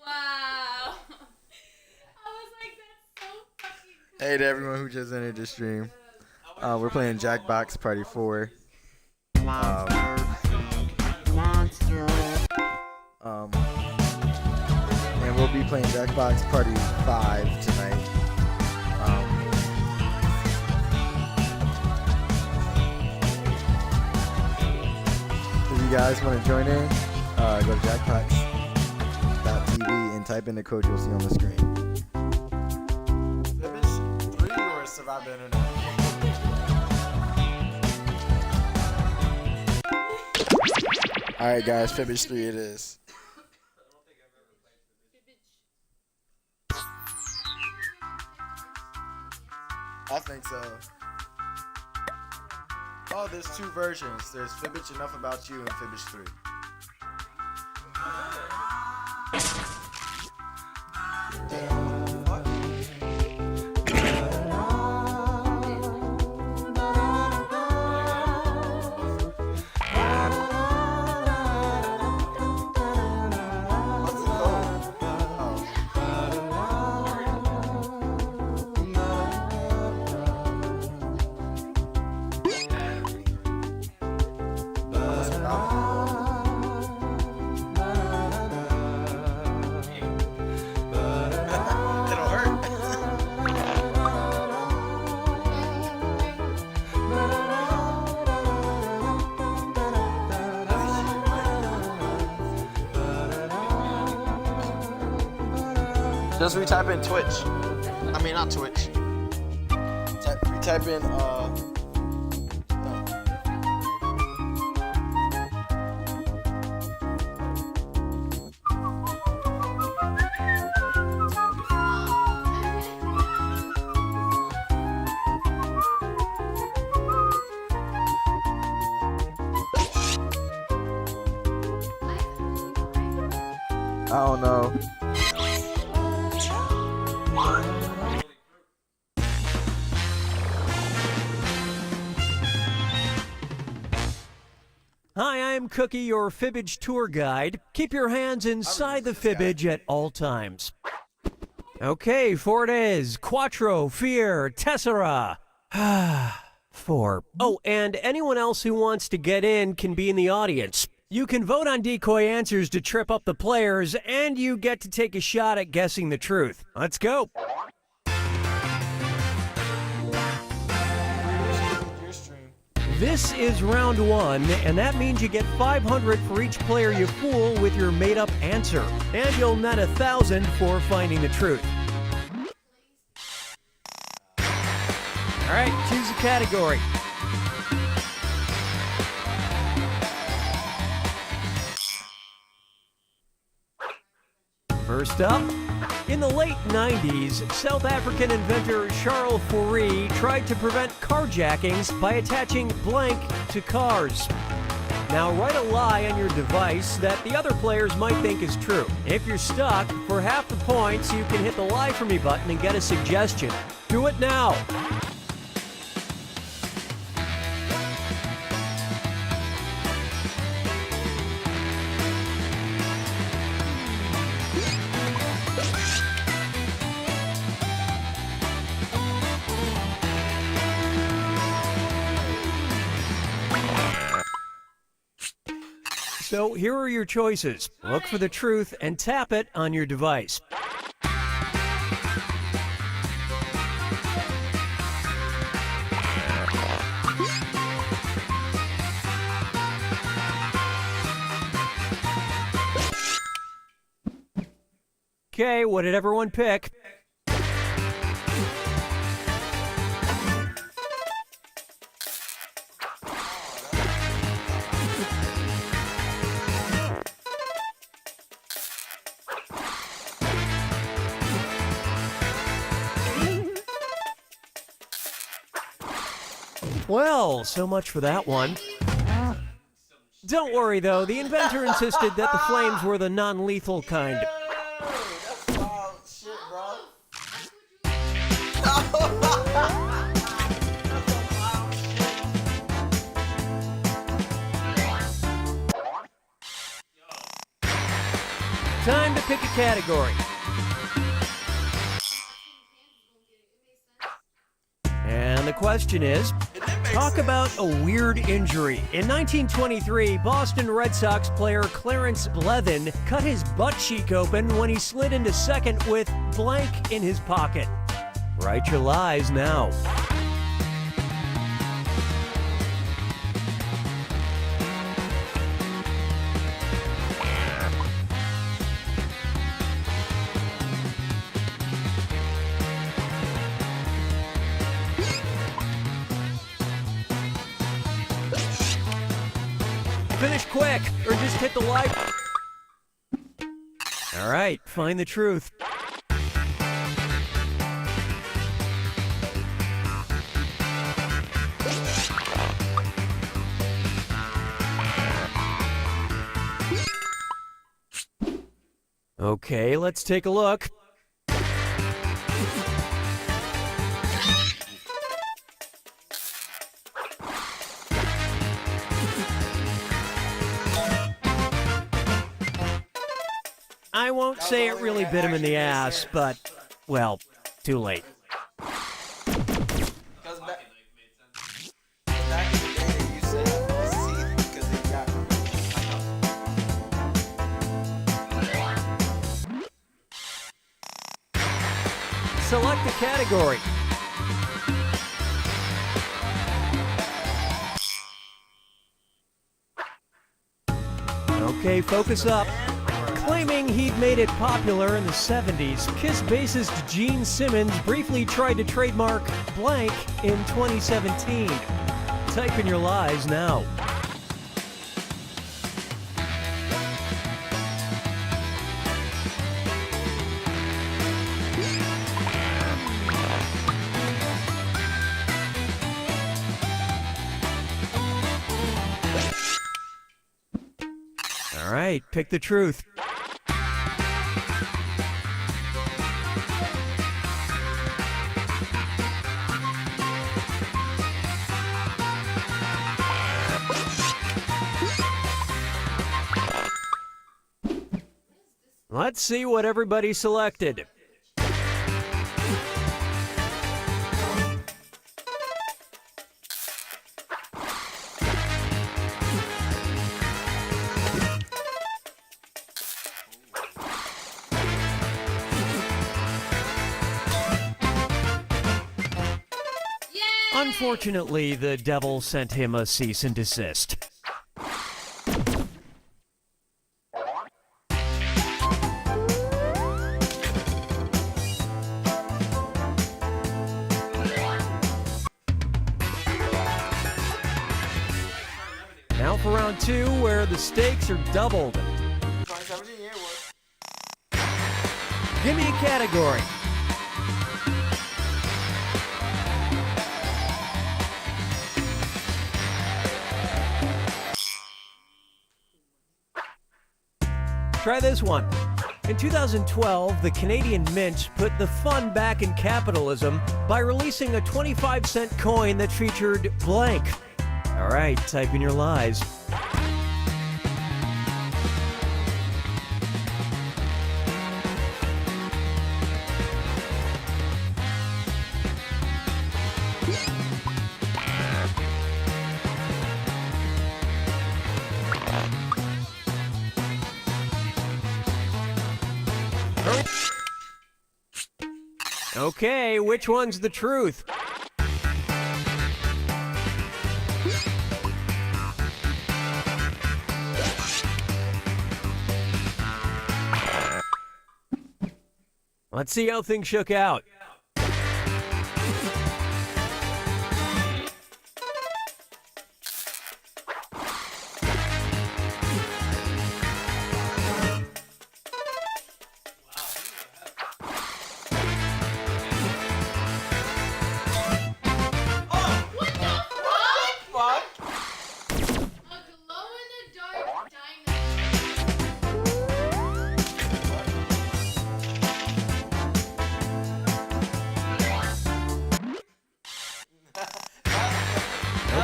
Wow. I was like, that's so fucking cool. Hey to everyone who just entered the stream. We're playing Jackbox Party 4. And we'll be playing Jackbox Party 5 tonight. If you guys want to join in, go to jackbox.tv and type in the code you'll see on the screen. Finish 3 or survive the internet? All right, guys, Fibbage 3 it is. I think so. Oh, there's two versions. There's Fibbage Enough About You and Fibbage 3. Just retype in Twitch. I mean, not Twitch. Retype in, I don't know. Hi, I'm Cookie, your Fibbage tour guide. Keep your hands inside the Fibbage at all times. Okay, 4 it is. Quattro, Fear, Tessera. 4. Oh, and anyone else who wants to get in can be in the audience. You can vote on decoy answers to trip up the players, and you get to take a shot at guessing the truth. Let's go. This is round 1, and that means you get 500 for each player you fool with your made-up answer. And you'll net 1,000 for finding the truth. All right, choose a category. First up, in the late 90s, South African inventor Charles Fourie tried to prevent carjackings by attaching blank to cars. Now write a lie on your device that the other players might think is true. If you're stuck, for half the points, you can hit the Lie For Me button and get a suggestion. Do it now. So here are your choices. Look for the truth and tap it on your device. Okay, what did everyone pick? Well, so much for that one. Don't worry, though. The inventor insisted that the flames were the non-lethal kind. That's wild shit, bro. Time to pick a category. And the question is, talk about a weird injury. In 1923, Boston Red Sox player Clarence Blevin cut his butt cheek open when he slid into second with blank in his pocket. Write your lies now. Finish quick, or just hit the like. All right, find the truth. Okay, let's take a look. I won't say it really bit him in the ass, but, well, too late. Because back in the day, they used to have teeth because they got. Select a category. Okay, focus up. Claiming he'd made it popular in the 70s, Kiss bassist Gene Simmons briefly tried to trademark blank in 2017. Type in your lies now. All right, pick the truth. Let's see what everybody selected. Unfortunately, the devil sent him a cease and desist. Now for round two, where the stakes are doubled. 2017, yeah, it was. Give me a category. Try this one. In 2012, the Canadian Mint put the fun back in capitalism by releasing a 25-cent coin that featured blank. All right, type in your lies. Okay, which one's the truth? Let's see how things shook out.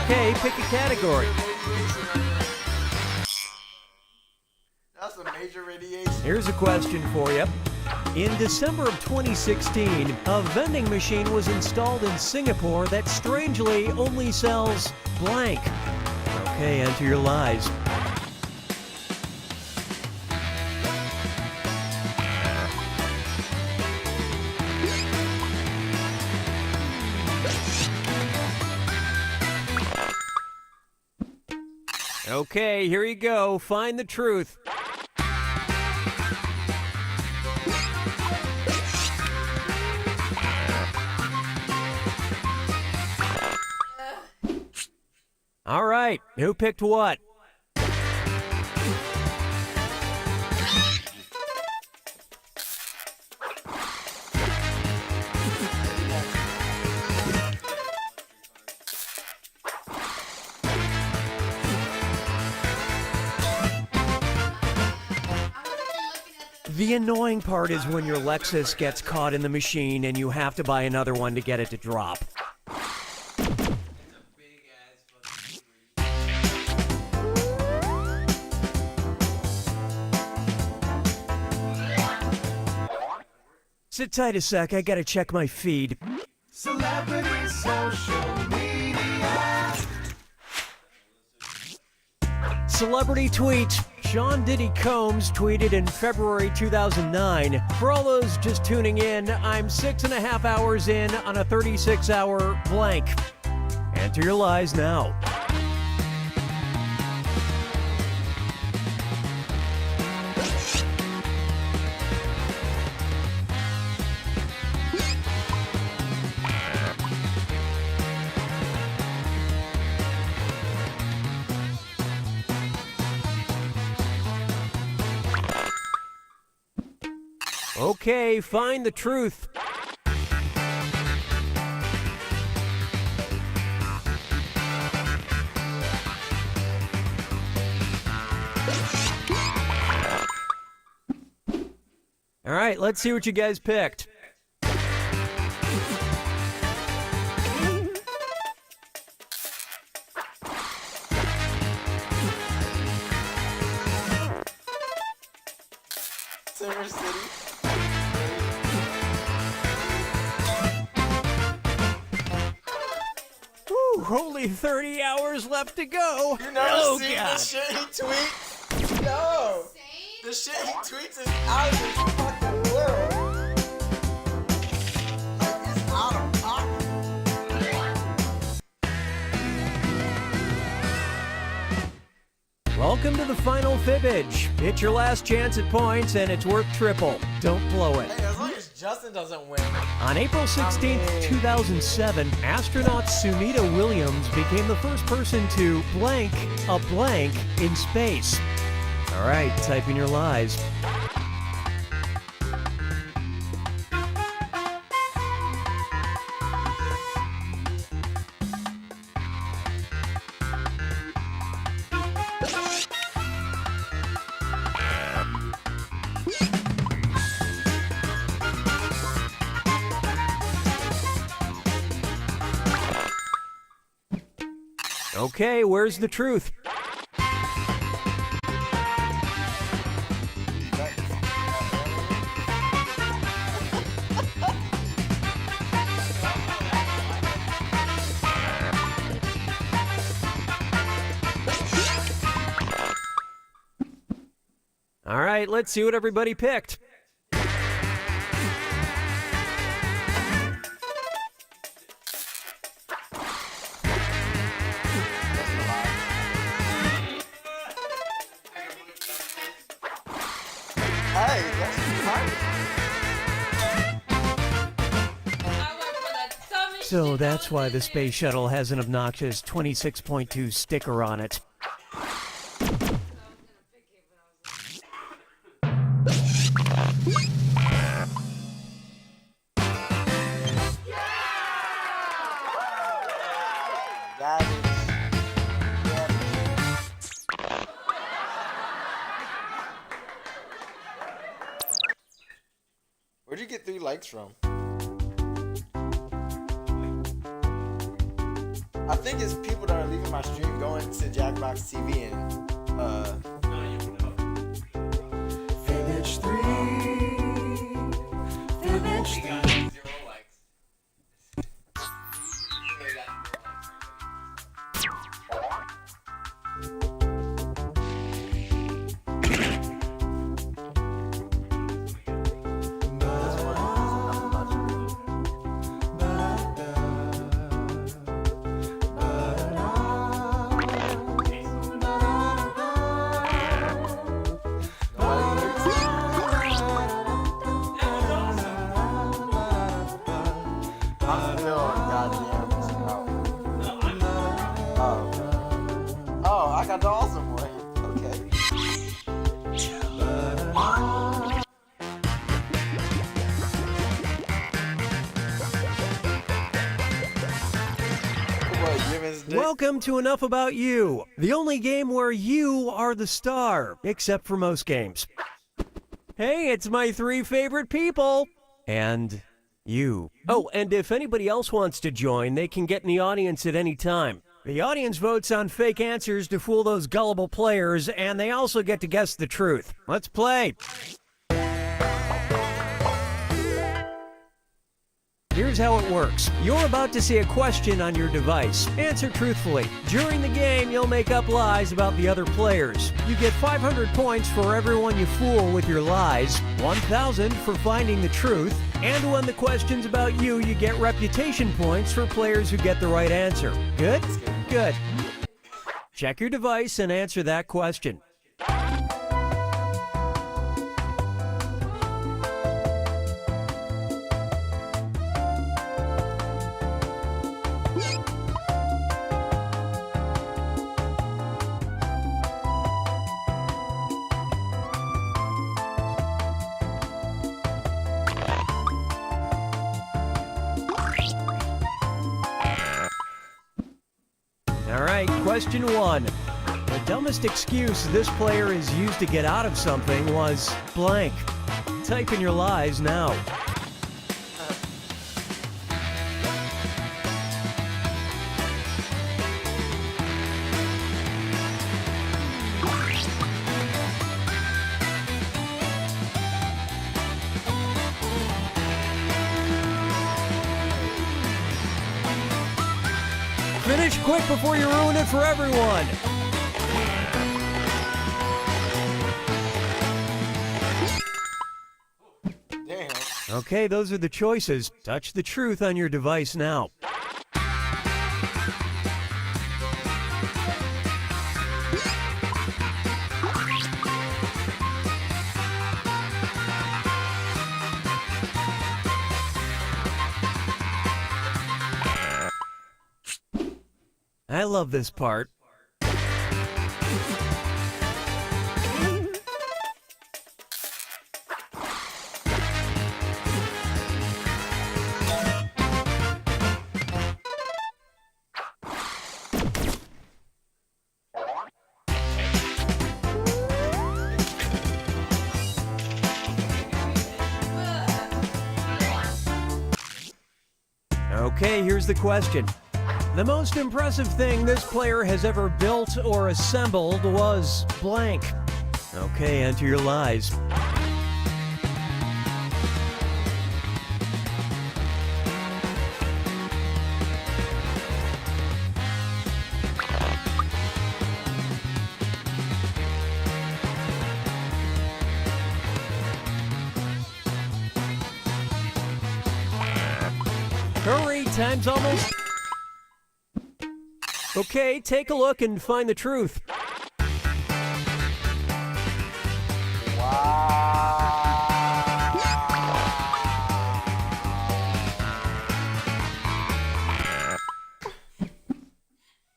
Okay, pick a category. That's a major radiation. Here's a question for you. In December of 2016, a vending machine was installed in Singapore that strangely only sells blank. Okay, enter your lies. Okay, here you go. Find the truth. All right, who picked what? The annoying part is when your Lexus gets caught in the machine and you have to buy another one to get it to drop. Sit tight a sec, I gotta check my feed. Celebrity social media. Celebrity tweets. Sean Diddy Combs tweeted in February 2009, "For all those just tuning in, I'm 6.5 hours in on a 36-hour blank." Enter your lies now. Okay, find the truth. All right, let's see what you guys picked. Silver City. Whew, only 30 hours left to go. You never Oh, seen God. the shit he tweets? No. The shit he tweets is out of this fucking world. Like, it's out of pocket. Welcome to the final fibbage. It's your last chance at points, and it's worth triple. Don't blow it. Hey, as long as Justin doesn't win. On April 16th, 2007, astronaut Sunita Williams became the first person to blank a blank in space. All right, type in your lies. Okay, where's the truth? All right, let's see what everybody picked. Hey, that's right. So that's why the space shuttle has an obnoxious 26.2 sticker on it. That is. Where'd you get 3 likes from? I think it's people that are leaving my stream going to Jackbox TV and Fibbage 3. Fibbage 3. I'm still on goddamn. Oh, I got the awesome one. Okay. Welcome to Enough About You, the only game where you are the star, except for most games. Hey, it's my 3 favorite people. And you. Oh, and if anybody else wants to join, they can get in the audience at any time. The audience votes on fake answers to fool those gullible players, and they also get to guess the truth. Let's play. Here's how it works. You're about to see a question on your device. Answer truthfully. During the game, you'll make up lies about the other players. You get 500 points for everyone you fool with your lies, 1,000 for finding the truth, and when the question's about you, you get reputation points for players who get the right answer. Good? Good. Check your device and answer that question. All right, question 1. The dumbest excuse this player has used to get out of something was blank. Type in your lies now. Finish quick before you ruin it for everyone. Damn. Okay, those are the choices. Touch the truth on your device now. I love this part. Okay, here's the question. The most impressive thing this player has ever built or assembled was blank. Okay, enter your lies. Hurry, time's almost... Okay, take a look and find the truth.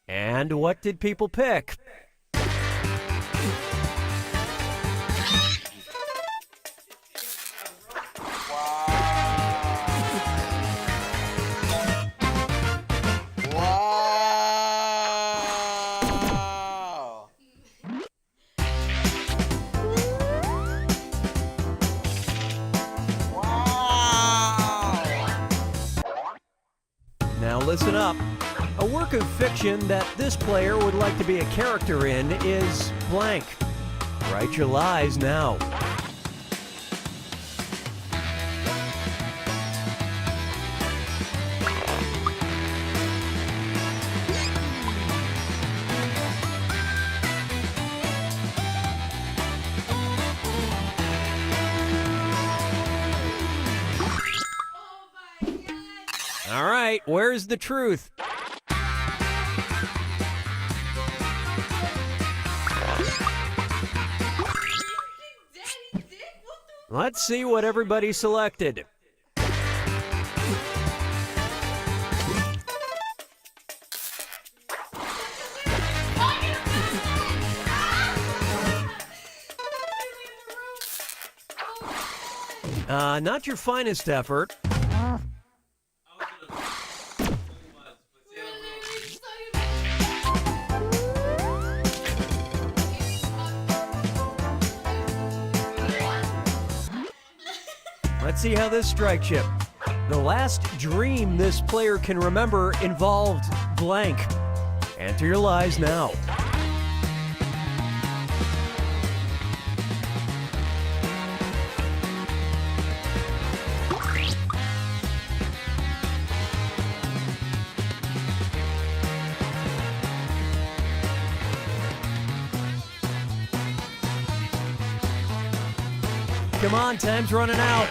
And what did people pick? Now listen up. A work of fiction that this player would like to be a character in is blank. Write your lies now. All right, where's the truth? Let's see what everybody selected. Not your finest effort. see how this strikes you. The last dream this player can remember involved blank. Enter your lies now. Come on, time's running out.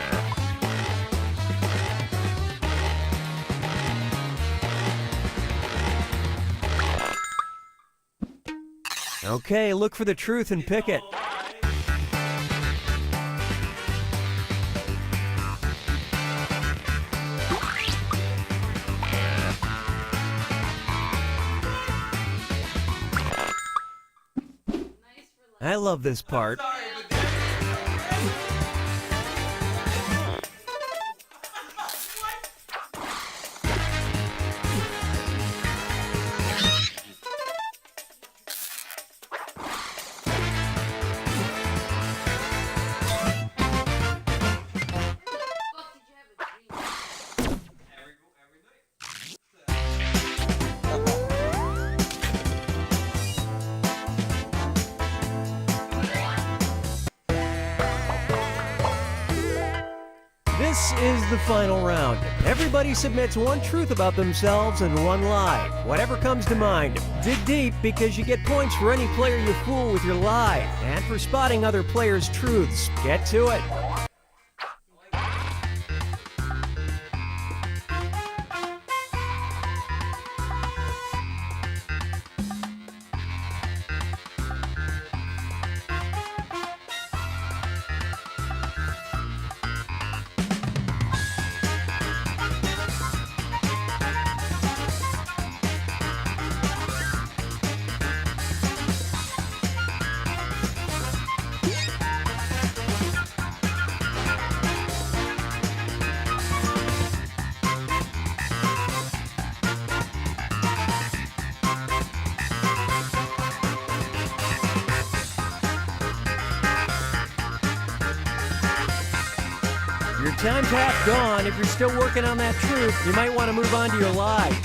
Okay, look for the truth and pick it. I love this part. This is the final round. Everybody submits one truth about themselves and one lie. Whatever comes to mind. Dig deep because you get points for any player you fool with your lie and for spotting other players' truths. Get to it. Your time's half gone. If you're still working on that truth, you might want to move on to your lie.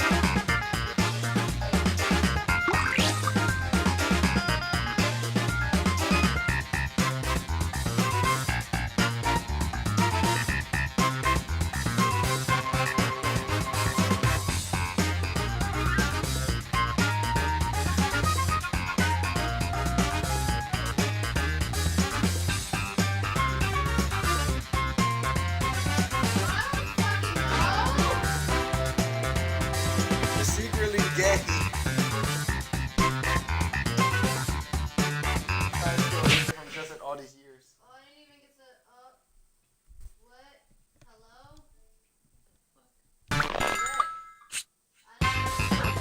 Secretly gay. From just all these years. Oh, I didn't even get to. What? Hello?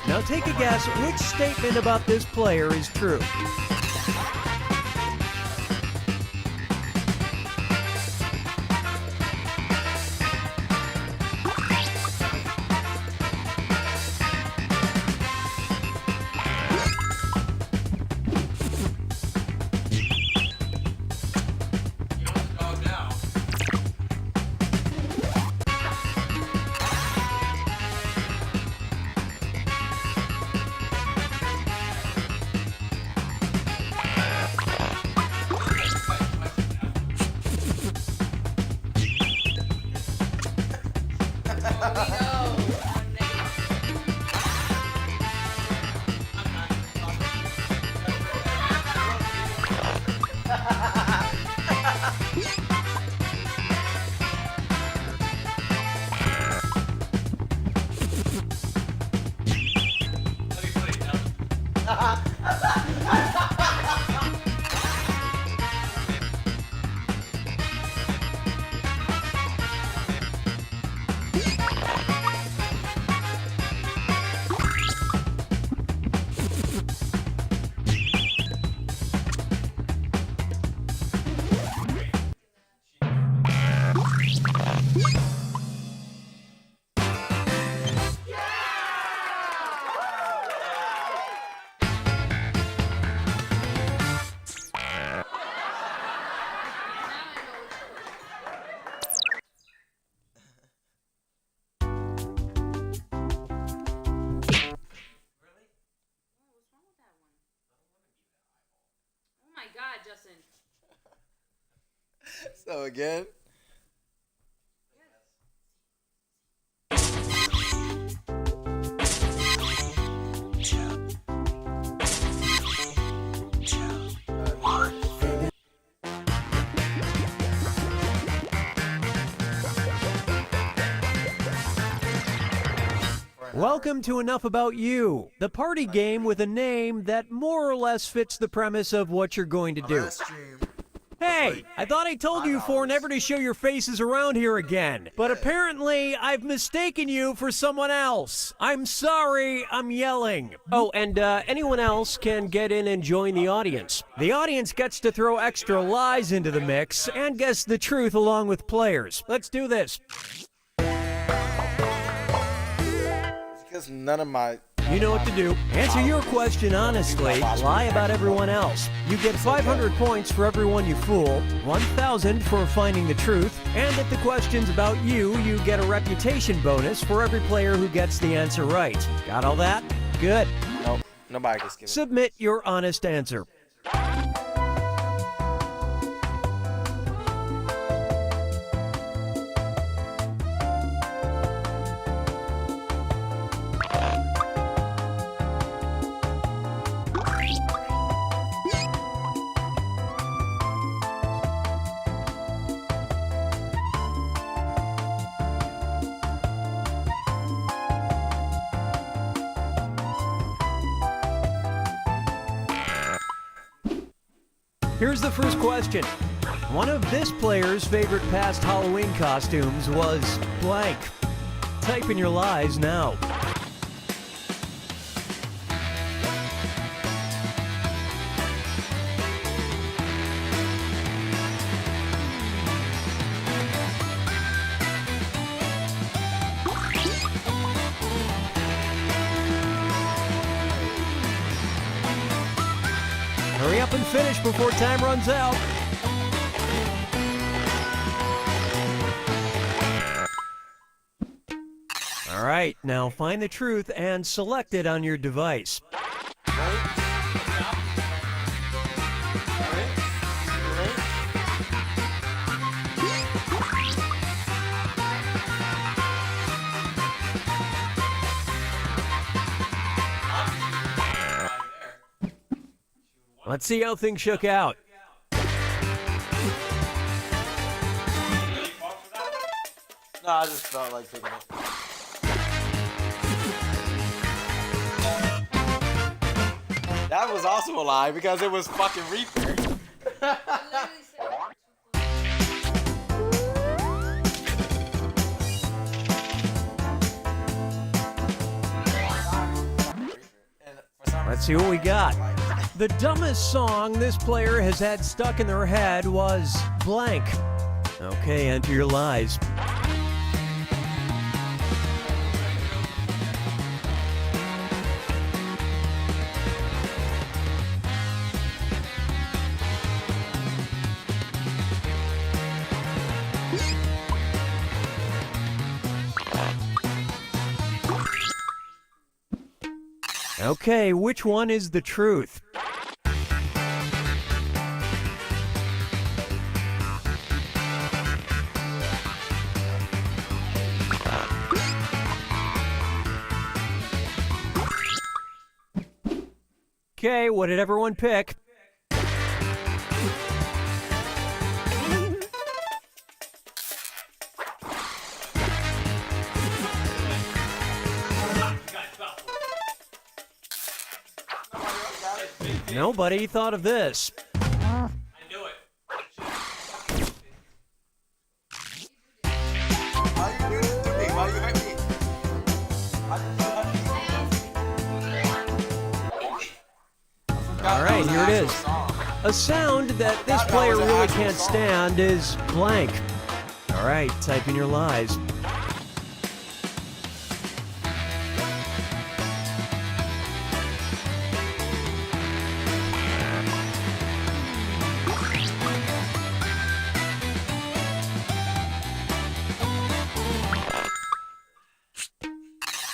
Now take a guess which statement about this player is true. Justin. So again. Welcome to Enough About You, the party game with a name that more or less fits the premise of what you're going to do. Hey, I thought I told you before never to show your faces around here again, but apparently I've mistaken you for someone else. I'm sorry, I'm yelling. Oh, and anyone else can get in and join the audience. The audience gets to throw extra lies into the mix and guess the truth along with players. Let's do this. Because none of my... You know what to do. Answer your question honestly. Lie about everyone else. You get 500 points for everyone you fool, 1,000 for finding the truth, and if the question's about you, you get a reputation bonus for every player who gets the answer right. Got all that? Good. Nope. Nobody gets given. Submit your honest answer. Here's the first question. One of this player's favorite past Halloween costumes was blank. Type in your lies now. Hurry up and finish before time runs out. All right, now find the truth and select it on your device. Let's see how things shook out. No, I just felt like picking it. That was also a lie because it was fucking Reaper. Let's see what we got. The dumbest song this player has had stuck in their head was blank. Okay, enter your lies. Okay, which one is the truth? Okay, what did everyone pick? Nobody thought of this. I knew it. Why you doing this to me? Why you hurt me? Why did you hurt me? All right, here it is. A sound that this player really can't stand is blank. All right, type in your lies.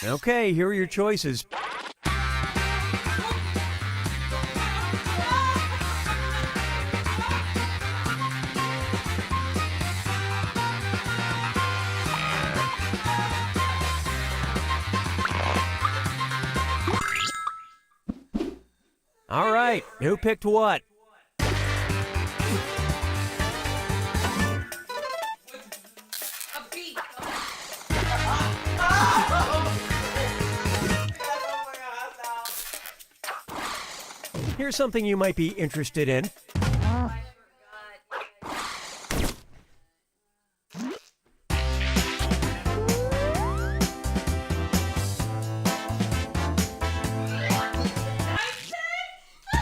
Okay, here are your choices. All right, who picked what? Here's something you might be interested in.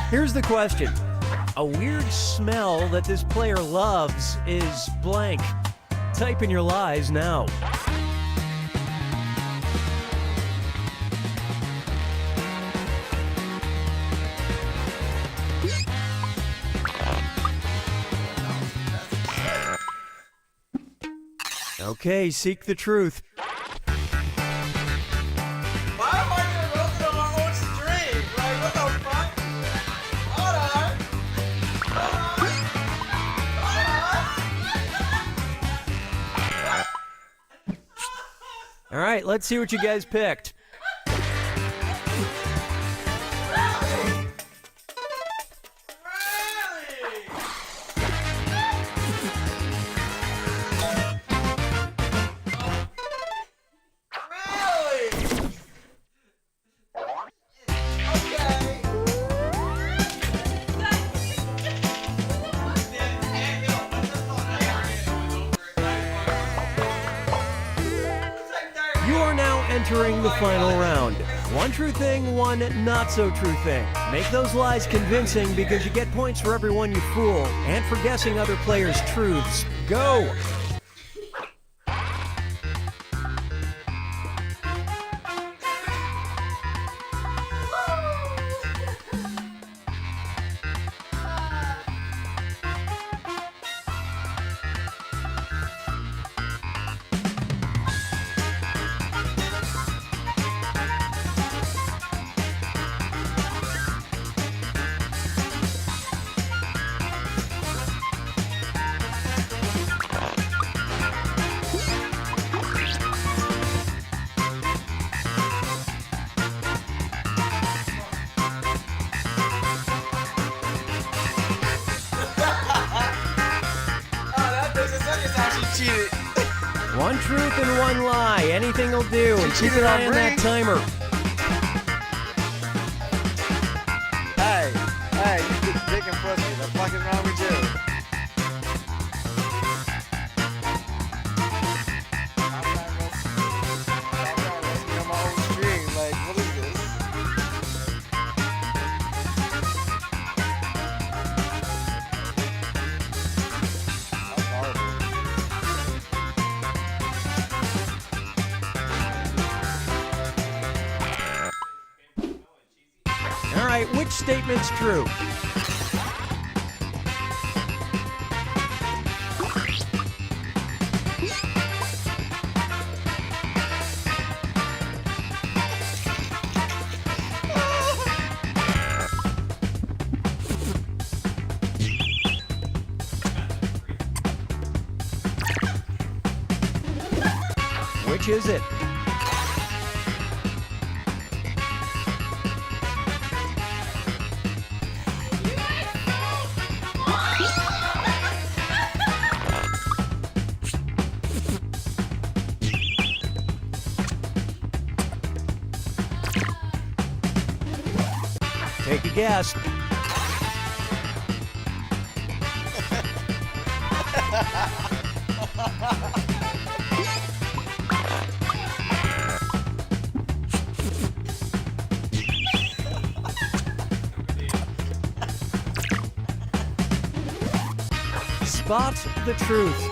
Here's the question. A weird smell that this player loves is blank. Type in your lies now. Okay, seek the truth. Why am I getting roasted on my own stream? Like, what the fuck? Hold on. All right, let's see what you guys picked. You are now entering the final round. One true thing, one not so true thing. Make those lies convincing because you get points for every one you fool and for guessing other players' truths. Go! Cheated. One truth and one lie. Anything will do. And keep an eye on that timer. Hey, you just dick and pussy. The fuck is wrong with you? I'm not roasting on my own stream. Like, what is this? That's horrible. All right, which statement's true? Which is it? Take a guess. Spot the truth.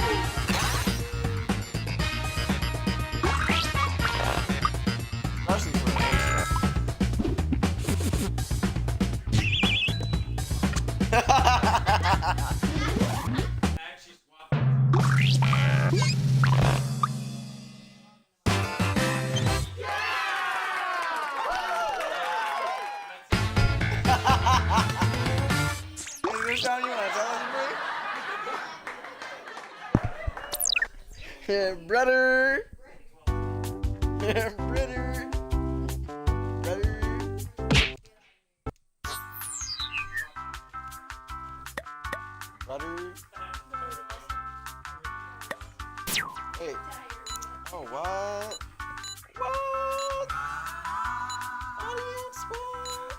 Yeah, brother. Yeah, brother. Brother. What? What? Audience, what?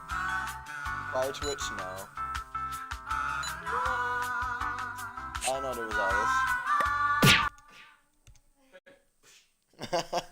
Fire Twitch? No. I don't know there was all this.